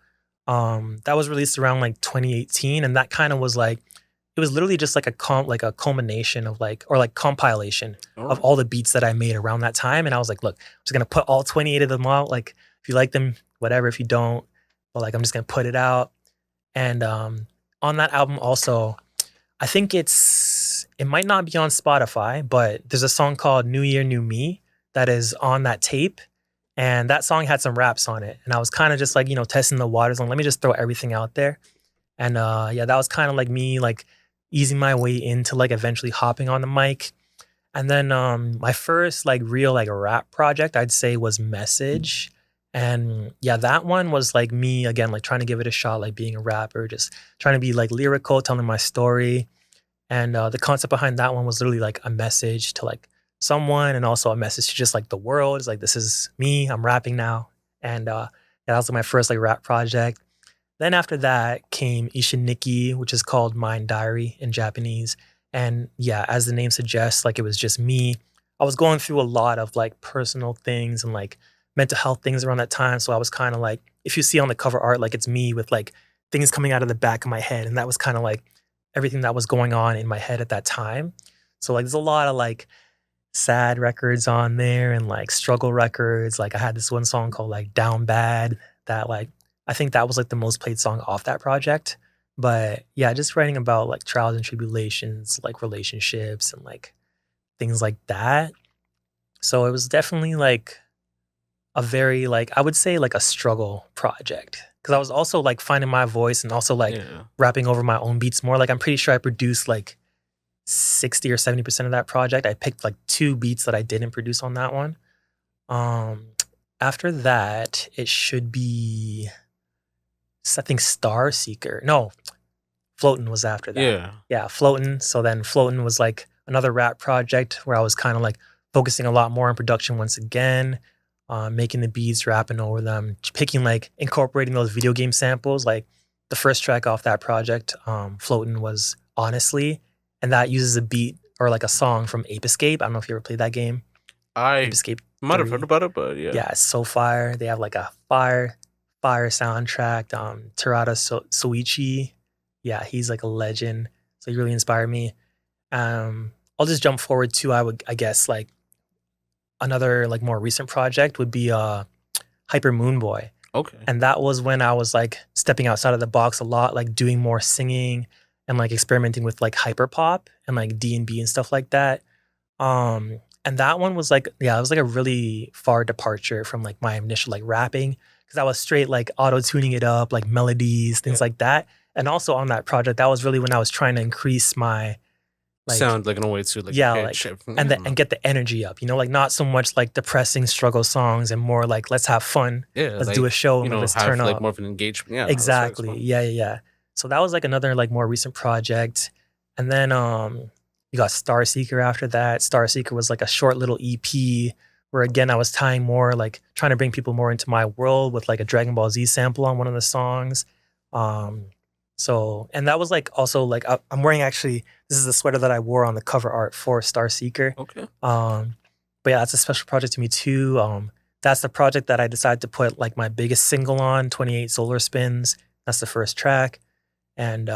that was released around like 2018, and that kind of was like it was literally just like like a culmination of like or like compilation of no? all the beats that I made around that time. And I was like, look, I'm just gonna put all 28 of them out. Like if you like them, whatever. If you don't, but like I'm just gonna put it out. And on that album also, I think it might not be on Spotify, but there's a song called New Year, New Me that is on that tape. And that song had some raps on it. And I was kind of just like, testing the waters and let me just throw everything out there. And yeah, that was kind of like me like easing my way into like eventually hopping on the mic. And then my first like real like rap project I'd say was Message. And yeah, that one was like me again, like trying to give it a shot, like being a rapper, just trying to be like lyrical, telling my story. And the concept behind that one was literally like a message to like someone and also a message to just like the world. It's like, this is me, I'm rapping now. And that was like my first like rap project. Then after that came Ishiniki, which is called Mind Diary in Japanese. And yeah, as the name suggests, like it was just me. I was going through a lot of like personal things and like mental health things around that time. So I was kind of like, if you see on the cover art, like it's me with like things coming out of the back of my head. And that was kind of like everything that was going on in my head at that time. So like there's a lot of like sad records on there and like struggle records. Like I had this one song called like Down Bad that like I think that was like the most played song off that project. But yeah, just writing about like trials and tribulations, like relationships and like things like that. So it was definitely like a very like I would say like a struggle project because I was also like finding my voice and also like Yeah. rapping over my own beats more. Like I'm pretty sure I produced like 60 or 70% of that project. I picked like 2 beats that I didn't produce on that one. Um After that, it should be I think Star Seeker. No, Floatin' was after that. Yeah. Yeah, Floatin'. So then Floatin' was like another rap project where I was kind of like focusing a lot more on production once again, making the beats, rapping over them, picking like incorporating those video game samples. Like the first track off that project, Floatin' was Honestly, and that uses a beat or like a song from Ape Escape. I don't know if you ever played that game. Ape I Escape might have 3. heard about it, but yeah. Yeah, it's so fire. They have like a fire soundtrack. Terada Soichi, yeah, he's like a legend. So he really inspired me. I'll just jump forward to I guess like another like more recent project would be Hyper Moon Boy. Okay. And that was when I was like stepping outside of the box a lot, like doing more singing and like experimenting with like hyper pop and like D&B and stuff like that. And that one was like, yeah, it was like a really far departure from like my initial like rapping because I was straight like auto tuning it up, like melodies, things like that. And also on that project, that was really when I was trying to increase my like sound like in a way to like yeah, pitch, like everything. and Yeah, and get the energy up, you know, like not so much like depressing struggle songs and more like let's have fun, yeah, let's like, do a show you and know, let's have turn like up. more of an engagement. Yeah, that's Exactly. fun. Yeah. So that was like another like more recent project. And then you got Star Seeker after that. Star Seeker was like a short little EP where again I was tying more like trying to bring people more into my world with like a Dragon Ball Z sample on one of the songs. So and that was like also like I'm wearing actually this is the sweater that I wore on the cover art for Star Seeker. Okay. But yeah, that's a special project to me too. That's the project that I decided to put like my biggest single on, 28 Solar Spins. That's the first track. And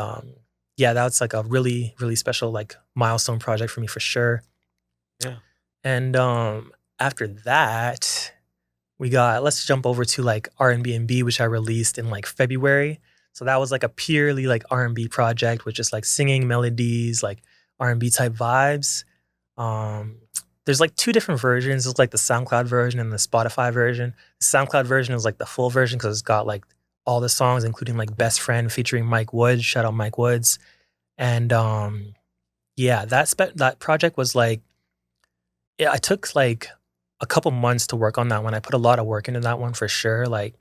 yeah, that's like a really, really special like milestone project for me for sure. Yeah. And after that, let's jump over to like R&B, which I released in like February. So that was like a purely like R&B project with just like singing melodies, like R&B type vibes. There's like 2 different versions. There's like the SoundCloud version and the Spotify version. The SoundCloud version is like the full version because it's got like all the songs, including like Best Friend featuring Mike Woods. Shout out Mike Woods. And yeah, that project was like, yeah, I took like a couple months to work on that one. I put a lot of work into that one for sure. Like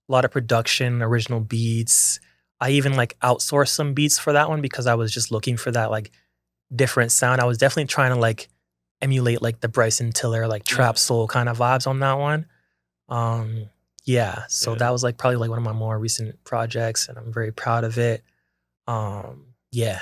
a lot of production, original beats. I even like outsourced some beats for that one because I was just looking for that like different sound. I was definitely trying to like emulate like the Bryson Tiller like trap soul kind of vibes on that one. Yeah, so that was like probably like one of my more recent projects and I'm very proud of it. Yeah.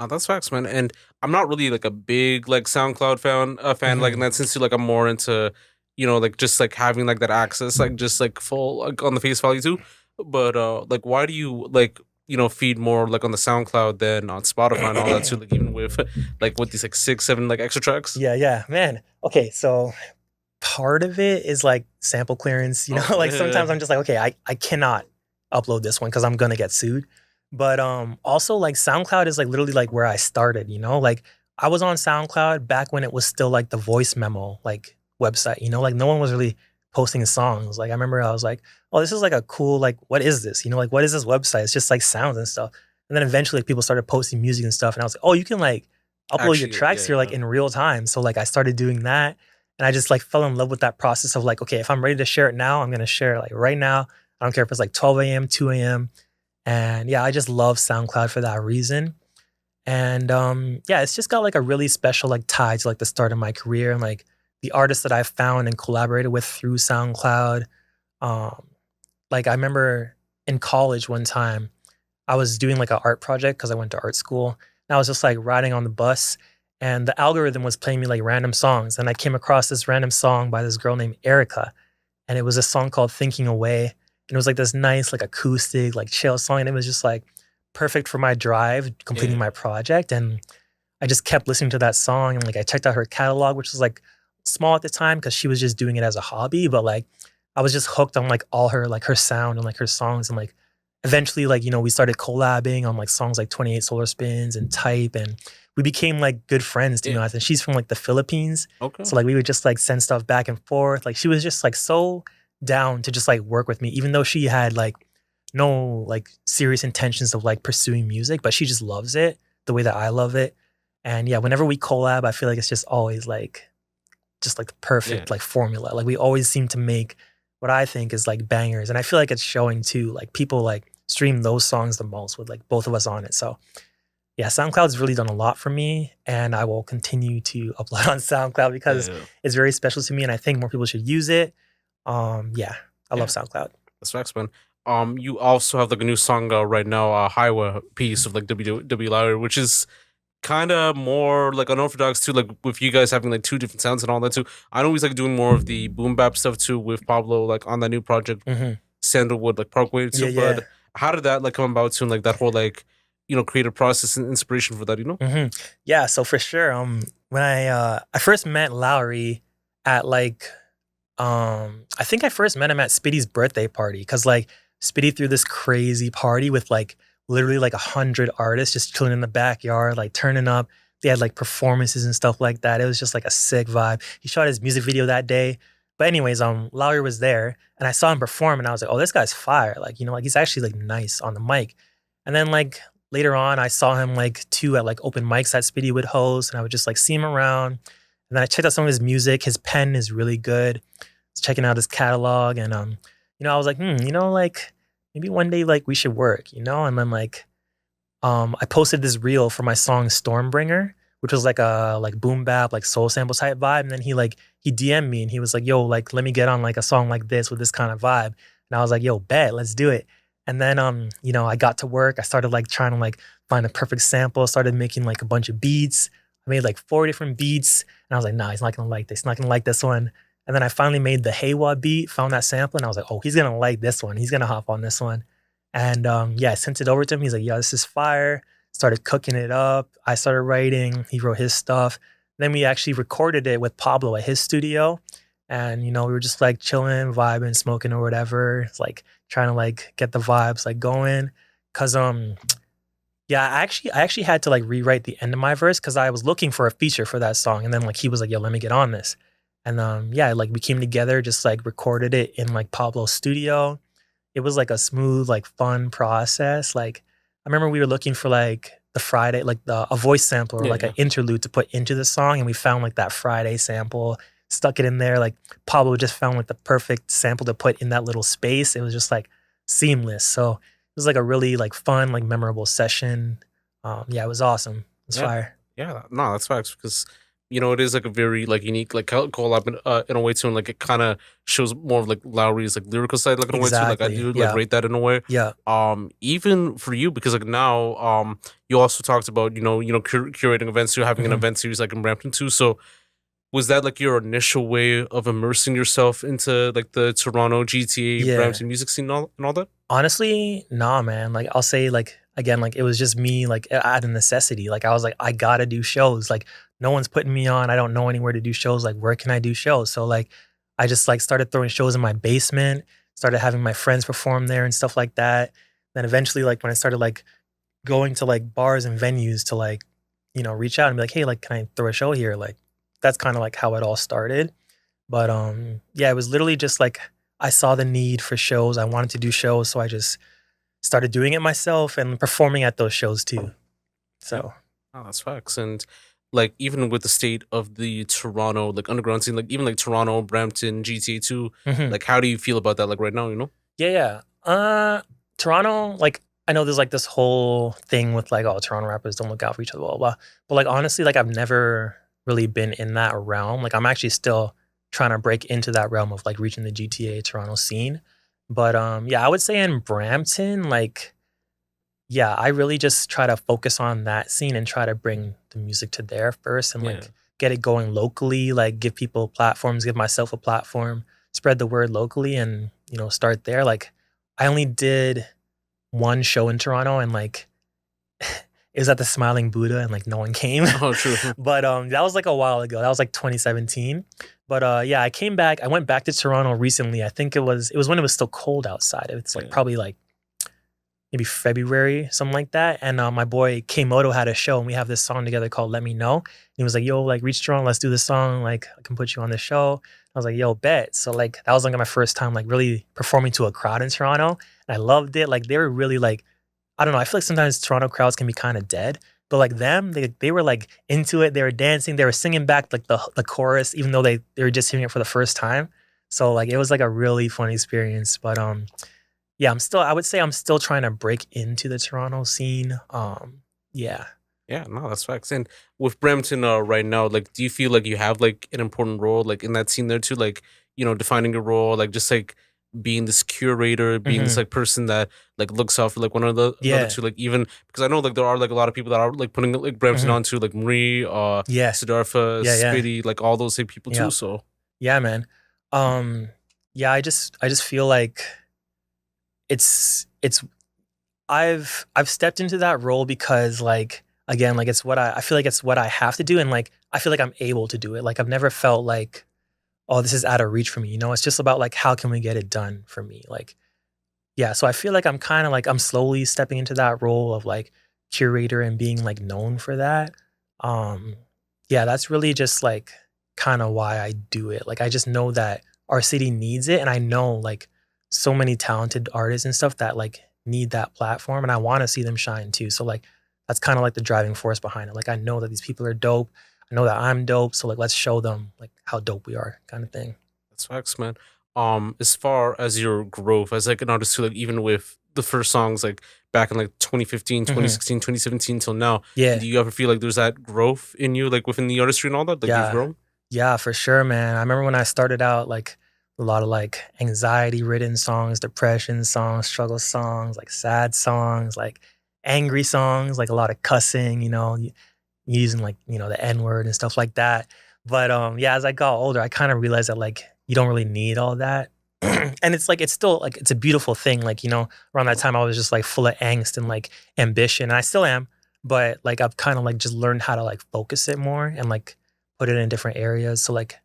That's facts, man. And I'm not really like a big like SoundCloud fan like in that sense too. Like I'm more into, you know, like just like having like that access, like just like full like on the face value too. But like why do you like, you know, feed more like on the SoundCloud than on Spotify and all that too? Like even with like with these like 6, 7 like extra tracks. Yeah, man. Okay, so part of it is like sample clearance, you know, like sometimes I'm just like, okay, I cannot upload this one because I'm gonna get sued. But also like SoundCloud is like literally like where I started, you know, like I was on SoundCloud back when it was still like the voice memo like website, you know, like no one was really posting songs. Like I remember I was like, oh, this is like a cool, like, what is this? You know, like what is this website? It's just like sounds and stuff. And then eventually like, people started posting music and stuff. And I was like, oh, you can like upload your tracks here like in real time. So like I started doing that. And I just like fell in love with that process of like, okay, if I'm ready to share it now, I'm gonna share it like right now. I don't care if it's like 12 a.m., 2 a.m. And yeah, I just love SoundCloud for that reason. And yeah, it's just got like a really special like tie to like the start of my career and like the artists that I found and collaborated with through SoundCloud. Like I remember in college one time, I was doing like an art project because I went to art school. And I was just like riding on the bus and the algorithm was playing me like random songs. And I came across this random song by this girl named Erica. And it was a song called Thinking Away. And it was like this nice, like acoustic, like chill song. And it was just like perfect for my drive, completing my project. And I just kept listening to that song, and like I checked out her catalog, which was like small at the time because she was just doing it as a hobby. But like I was just hooked on like all her sound and like her songs. And like eventually, like, we started collabing on like songs like 28 Solar Spins and Type. And we became like good friends, to be Yeah. honest. And she's from like the Philippines. Okay. So like we would just like send stuff back and forth. Like she was just like so down to just like work with me, even though she had like no like serious intentions of like pursuing music, but she just loves it the way that I love it. And yeah, whenever we collab, I feel like it's just always like just like the Yeah. perfect like formula. Like we always seem to make what I think is like bangers. And I feel like it's showing too. Like people like stream those songs the most with like both of us on it. So yeah, SoundCloud's really done a lot for me, and I will continue to upload on SoundCloud because Yeah. it's very special to me, and I think more people should use it. Yeah, I love Yeah. SoundCloud. That's facts, man. You also have like a new song right now, Highway piece of like W Lowry, which is kind of more like unorthodox too, like with you guys having like two different sounds and all that too. I know he's like doing more of the boom bap stuff too with Pablo, like on that new project, Hmm. Sandalwood, like Parkway Yeah, too. yeah. But how did that like come about too, and like that whole like creative process and inspiration for that? Hmm. Yeah, so for sure. When I first met Lowry at like I think I first met him at Spitty's birthday party because like Spitty threw this crazy party with like literally like 100 artists just chilling in the backyard, like turning up. They had like performances and stuff like that. It was just like a sick vibe. He shot his music video that day. But anyways, Lowry was there and I saw him perform and I was like, oh, this guy's fire. Like, like he's actually like nice on the mic. And then like later on, I saw him like too at like open mics that Spitty would host, and I would just like see him around. And then I checked out some of his music. His pen is really good. I was checking out his catalog, and I was like, like maybe one day like we should work, And then like I posted this reel for my song Stormbringer, which was like a like boom bap, like soul sample type vibe. And then he DM'd me and he was like, yo, like let me get on like a song like this with this kind of vibe. And I was like, yo, bet, let's do it. And then I got to work. I started like trying to like find a perfect sample, started making like a bunch of beats. I made like 4 different beats. And I was like, nah, he's not gonna like this. He's not gonna like this one. And then I finally made the Haywa beat, found that sample, and I was like, oh, he's gonna like this one. He's gonna hop on this one. And yeah, I sent it over to him. He's like, yeah, this is fire. Started cooking it up. I started writing. He wrote his stuff. Then we actually recorded it with Pablo at his studio. And, we were just like chilling, vibing, smoking or whatever. It's like trying to like get the vibes like going. Cause yeah, I actually had to like rewrite the end of my verse because I was looking for a feature for that song. And then like he was like, yo, let me get on this. And yeah, like we came together, just like recorded it in like Pablo's studio. It was like a smooth, like fun process. Like I remember we were looking for like the Friday, like a voice sample or Yeah, like yeah. an interlude to put into the song, and we found like that Friday sample, stuck it in there. Like Pablo just found like the perfect sample to put in that little space. It was just like seamless. So it was like a really like fun, like memorable session. Yeah, it was awesome. It was Yeah, fire. yeah, no, that's facts because it is like a very like unique like collab in a way too, and like it kind of shows more of like Lowry's like lyrical side like in a way too. Like I Exactly. do like Yeah. rate that in a way. Yeah. Even for you because like now you also talked about curating events. You're having an Mhm. event series like in Brampton too. So was that like your initial way of immersing yourself into like the Toronto GTA Yeah. Brampton music scene and all that? Honestly, nah, man. Like I'll say like again, like it was just me like out of necessity. Like I was like, I gotta do shows. Like no one's putting me on. I don't know anywhere to do shows. Like where can I do shows? So like I just like started throwing shows in my basement, started having my friends perform there and stuff like that. Then eventually like when I started like going to like bars and venues to like, reach out and be like, hey, like can I throw a show here? Like that's kind of like how it all started. But yeah, it was literally just like I saw the need for shows. I wanted to do shows, so I just started doing it myself and performing at those shows too. Yeah, So oh, that's facts. And like even with the state of the Toronto like underground scene, like even like Toronto, Brampton, GTA two, mhm. like how do you feel about that like right now? Yeah, yeah. Toronto, like I know there's like this whole thing with like, oh, Toronto rappers don't look out for each other, blah, blah, blah. But like honestly, like I've never really been in that realm. Like I'm actually still trying to break into that realm of like reaching the GTA Toronto scene. But yeah, I would say in Brampton, like yeah, I really just try to focus on that scene and try to bring the music to there first and Yeah, like get it going locally, like give people platforms, give myself a platform, spread the word locally and, start there. Like I only did one show in Toronto and like it was at the Smiling Buddha and like no one came. Oh, true. But that was like a while ago. That was like 2017. But yeah, I came back. I went back to Toronto recently. I think it was when it was still cold outside. It's like Yeah. probably like maybe February, something like that. And my boy K-Moto had a show, and we have this song together called "Let Me Know." And he was like, "Yo, like reach Toronto, let's do this song. Like I can put you on the show." I was like, "Yo, bet." So like that was like my first time like really performing to a crowd in Toronto, and I loved it. Like they were really like, I don't know. I feel like sometimes Toronto crowds can be kind of dead, but like them, they were like into it. They were dancing. They were singing back like the chorus, even though they were just hearing it for the first time. So like it was like a really fun experience. But yeah, I would say I'm still trying to break into the Toronto scene. Yeah. Yeah, no, that's facts. And with Brampton right now, like, do you feel like you have like an important role like in that scene there too? Like, defining your role, like just like being this curator, being this Hmm. like person that like looks out for like one of the another Yeah. two, like even because I know like there are like a lot of people that are like putting like Brampton Hmm. onto like Marie, Yeah. Siddhartha, Yeah. Yeah. Spitty, like all those same people too. Yeah. So Yeah, man. Um, yeah, I just feel like it's I've stepped into that role because like again, like it's what I feel like it's what I have to do, and like I feel like I'm able to do it. Like I've never felt like, oh, this is out of reach for me. It's just about like how can we get it done for me? Like, yeah, so I feel like I'm kind of like I'm slowly stepping into that role of like curator and being like known for that. Um yeah, that's really just like kind of why I do it. Like I just know that our city needs it, and I know like so many talented artists and stuff that like need that platform, and I want to see them shine too. So like that's kind of like the driving force behind it. Like I know that these people are dope. I know that I'm dope, so like let's show them like how dope we are kind of thing. that's facts, man. As far as your growth as like an artist too, like even with the first songs like back in like 2015, Hmm. 2016, 2017 till now, Yeah. do you ever feel like there's that growth in you, like within the artistry and all that? Like you've Yeah. grown? Yeah, for sure, man. I remember when I started out, like a lot of like anxiety ridden songs, depression songs, struggle songs, like sad songs, like angry songs, like a lot of cussing, using like, the N word and stuff like that. But yeah, as I got older, I kind of realized that like you don't really need all that. And it's like it's still like it's a beautiful thing. Like, around that time I was just like full of angst and like ambition. And I still am, but like I've kind of like just learned how to like focus it more and like put it in different areas. So like,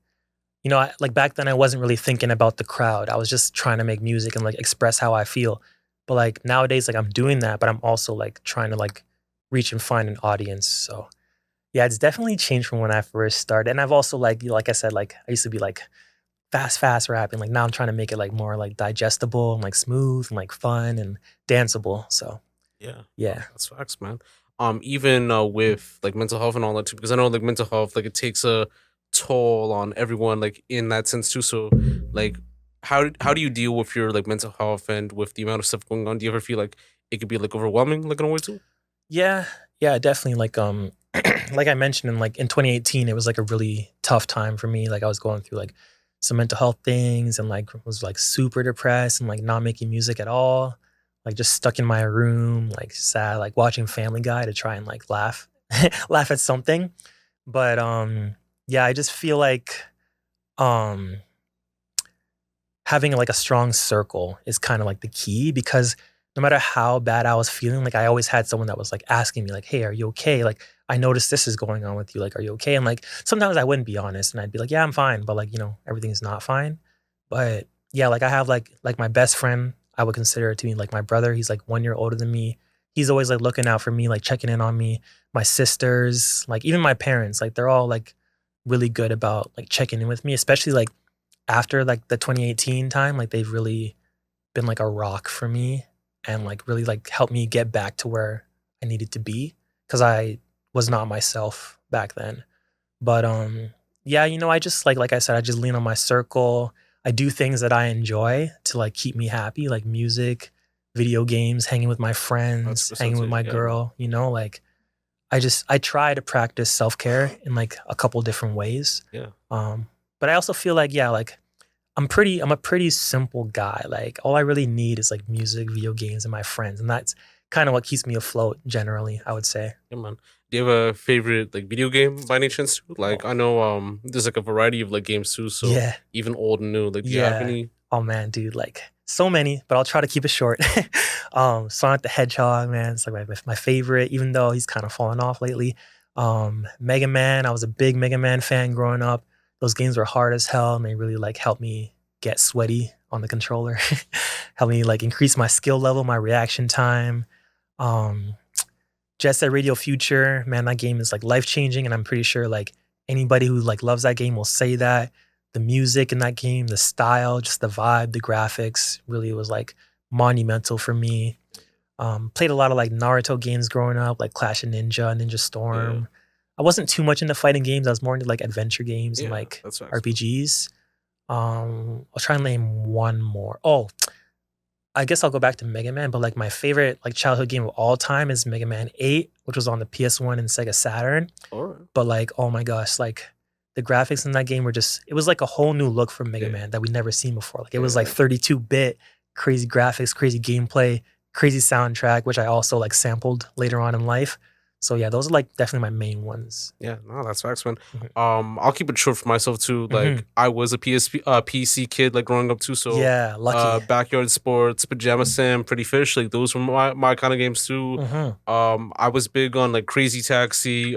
like back then I wasn't really thinking about the crowd. I was just trying to make music and like express how I feel. But like nowadays, like I'm doing that, but I'm also like trying to like reach and find an audience. So yeah, it's definitely changed from when I first started. And I've also like I said, like I used to be like fast rapping. Like now I'm trying to make it like more like digestible and like smooth and like fun and danceable. So Yeah, no, yeah. that's facts, man. Even with like mental health and all that too, because I know like mental health, like it takes a toll on everyone, like in that sense too. So, like, how do you deal with your like mental health and with the amount of stuff going on? Do you ever feel like it could be like overwhelming, like in a way too? Yeah, yeah, definitely. Like like I mentioned in 2018, it was like a really tough time for me. Like I was going through like some mental health things and like was like super depressed and like not making music at all. Like just stuck in my room, like sad, like watching Family Guy to try and like laugh, laugh at something. But yeah, I just feel like um having like a strong circle is kind of like the key because no matter how bad I was feeling, like I always had someone that was like asking me, like, "Hey, are you okay? Like, I noticed this is going on with you. Like, are you okay?" And like sometimes I wouldn't be honest, and I'd be like, "Yeah, I'm fine," but like everything's not fine. But yeah, like I have like my best friend. I would consider it to be like my brother. He's like 1 year older than me. He's always like looking out for me, like checking in on me. My sisters, like even my parents, like they're all like really good about like checking in with me, especially like after like the 2018 time, like they've really been like a rock for me and like really like helped me get back to where I needed to be because I was not myself back then. But yeah, I just like I said, I just lean on my circle. I do things that I enjoy to like keep me happy, like music, video games, hanging with my That's friends, hanging with percentage, my yeah, man. girl, like I try to practice self-care in like a couple different ways. Yeah. Um but I also feel like yeah, like I'm a pretty simple guy. Like all I really need is like music, video games, and my friends. And that's kind of what keeps me afloat generally, I would say. Yeah, man. Do you have a favorite like video game by any chance too? Like Oh, I know there's like a variety of like games too, so yeah. even old and new. Like do you have Yeah. any? Oh man, dude, like so many, but I'll try to keep it short. Sonic the Hedgehog, man, it's like my favorite, even though he's kind of fallen off lately. Mega Man, I was a big Mega Man fan growing up. Those games were hard as hell, and they really like helped me get sweaty on the controller. Helped me like increase my skill level, my reaction time. Um, Jet Set Radio Future, man, that game is like life changing, and I'm pretty sure like anybody who like loves that game will say that. The music in that game, the style, just the vibe, the graphics, really was like monumental for me. Played a lot of like Naruto games growing up, like Clash of Ninja, Ninja Yeah, Storm. I wasn't too much into fighting games. I was more into like adventure games and yeah, like that's facts. RPGs. I'll try and name one more. Oh, I guess I'll go back to Mega Man, but like my favorite like childhood game of all time is Mega Man 8, which was on the PS1 and Sega Saturn. All right. But like, oh my gosh, like the graphics in that game were just, it was like a whole new look from Mega Yeah, Man that we'd never seen before. Like it was like yeah. 32-bit, crazy graphics, crazy gameplay, crazy soundtrack, which I also like sampled later on in life. So yeah, those are like definitely my main ones. Yeah, no, that's facts, man. Mhm. I'll keep it short for myself too. Like, Mhm. I was a PC kid, like growing up too. So, Yeah, lucky. backyard sports, pajama sim, pretty fish, like those were my kind of games too. Mhm. I was big on like Crazy Taxi,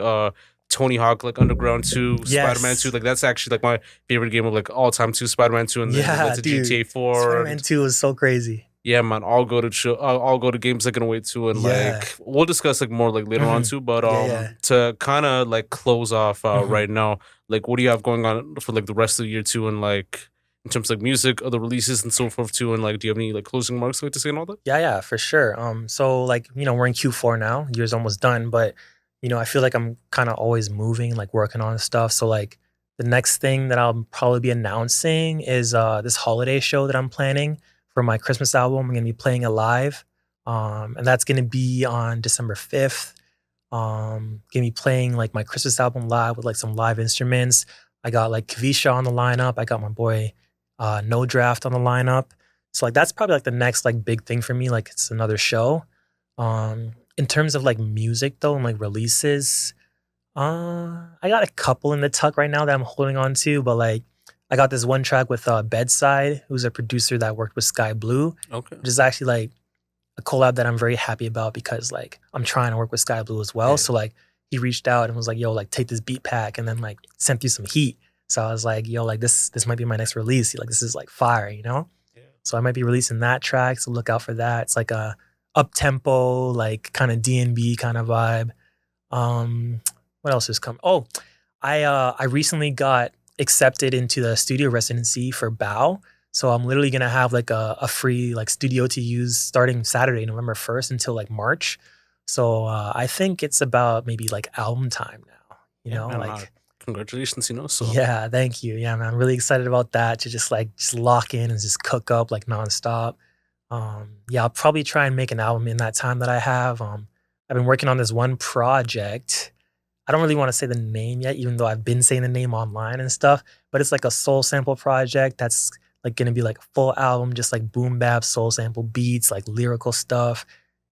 Tony Hawk, like Underground 2, Spider Man 2. Yes. Like that's actually like my favorite game of like all time too. Spider Man 2, and then we went Yeah, to dude. GTA 4, Spider-Man and 2 was so crazy. yeah, man, I'll go to games like in a way too, and Yeah. like we'll discuss like more like later on Mhm. too. But Yeah, yeah. to kind of like close off Mhm. right now, like what do you have going on for like the rest of the year too, and like in terms of like music, other releases and so forth too, and like do you have any like closing remarks like to say and all that? Yeah, yeah, for sure. So like, we're in Q4 now. Year's almost done, but I feel like I'm kind of always moving, like working on stuff. So like the next thing that I'll probably be announcing is this holiday show that I'm planning for my Christmas album. I'm gonna be playing it live. And that's gonna be on December 5th. Gonna be playing like my Christmas album live with like some live instruments. I got like Kavisha on the lineup. I got my boy No Draft on the lineup. So like that's probably like the next like big thing for me. Like it's another show. In terms of like music though and like releases, I got a couple in the tuck right now that I'm holding on to, but like I got this one track with Bedside, who's a producer that worked with Sky Blue, Okay. which is actually like a collab that I'm very happy about because like I'm trying to work with Sky Blue as well. Yeah. So like he reached out and was like, "Yo, like take this beat pack," and then like sent you some heat. So I was like, "Yo, like this might be my next release. Like this is like fire, you know?" Yeah. So I might be releasing that track. So look out for that. It's like a up tempo, like kind of D&B kind of vibe. Um, what else is coming? Oh, I recently got accepted into the studio residency for Bow. So I'm literally gonna have like a free like studio to use starting Saturday, November 1st until like March. So I think it's about maybe like album time now. Yeah, man. Like Congratulations, so yeah, thank you. Yeah, man, I'm really excited about that to just lock in and just cook up like nonstop. Yeah, I'll probably try and make an album in that time that I have. I've been working on this one project. I don't really want to say the name yet, even though I've been saying the name online and stuff. But it's like a soul sample project that's like gonna be like a full album, just like boom bap, soul sample beats, like lyrical stuff.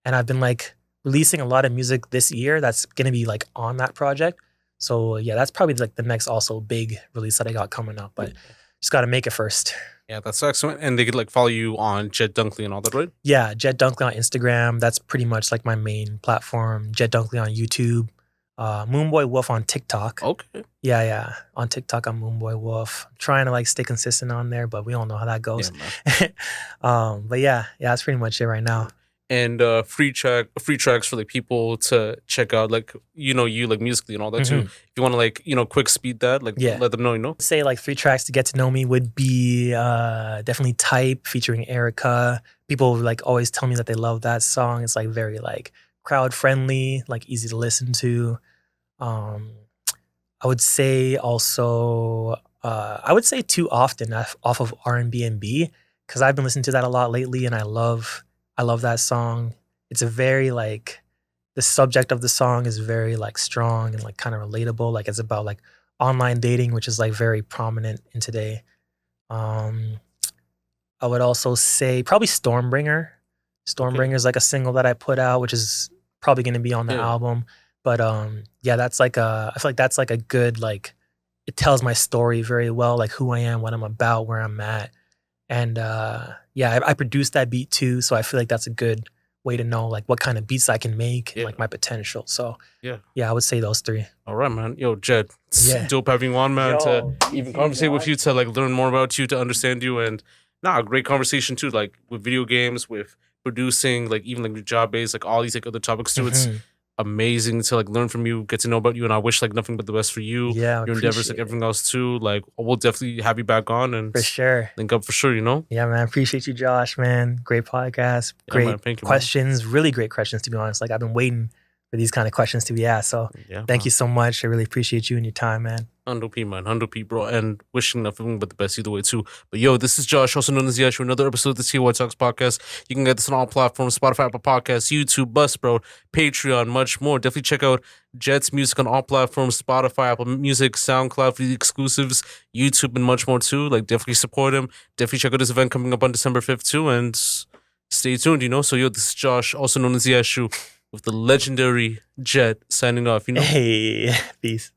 And I've been like releasing a lot of music this year that's gonna be like on that project. So yeah, that's probably like the next also big release that I got coming up. But just gotta make it first. yeah, that's excellent. And they could like follow you on Jett Dunkley and all that, right? Yeah, Jett Dunkley on Instagram. That's pretty much like my main platform. Jett Dunkley on YouTube. Moonboy Wolf on TikTok. Okay. Yeah, yeah. On TikTok, I'm Moonboy Wolf. I'm trying to like stay consistent on there, but we all know how that Yeah, goes. man. But yeah, that's pretty much it right now. And free tracks for like people to check out, like you like musically and all that too. Mhm. If you want to like quick speed that, like Yeah. let them know. Say like 3 tracks to get to know me would be definitely Type featuring Erica. People like always tell me that they love that song. It's like very like crowd friendly, like easy to listen to. Um, I would say also I would say Too Often off of R&B and B because I've been listening to that a lot lately and I love that song. It's a very like the subject of the song is very like strong and like kind of relatable. Like it's about like online dating, which is like very prominent in today. Um, I would also say probably Stormbringer. Okay. Stormbringer is like a single that I put out, which is probably going to be on the Yeah. album. But yeah, that's like I feel like that's like a good like it tells my story very well, like who I am, what I'm about, where I'm at. And yeah, I produced that beat too. So I feel like that's a good way to know like what kind of beats I can make and Yeah. like my potential. So Yeah. yeah, I would say those three. All right, man. Yo, Jett, it's Yeah. dope having you on, man, Yo, to even easy, conversate with Josh. you, to like learn more about you, to understand you. And nah, great conversation too, like with video games, with producing, like even like your job base, like all these like other topics too. It's Mhm. amazing to like learn from you, get to know about you, and I wish like nothing but the best for you, Yeah, I your endeavors, like appreciate it. everything else too. Like we'll definitely have you back on and For sure. link up for sure, you know? Yeah, man. Appreciate you, Josh, man. Great podcast. Yeah, man. Great Thank you, man. questions. Really great questions, to be honest. Like I've been waiting for these kind of questions to be asked. So Yeah, thank man. you so much. I really appreciate you and your time, man. 100p, man. 100p, bro. And wishing nothing but the best either way, too. But yo, this is Josh, also known as Yashu. Another episode of the TLOY Talks podcast. You can get this on all platforms: Spotify, Apple Podcasts, YouTube, Buzzsprout, Patreon, much more. Definitely check out Jett's music on all platforms: Spotify, Apple Music, SoundCloud for the exclusives, YouTube, and much more, too. Like, definitely support him. Definitely check out his event coming up on December 5th, too. And stay tuned, you know? So, yo, this is Josh, also known as Yashu, with the legendary Jett signing off, you know? Hey, peace.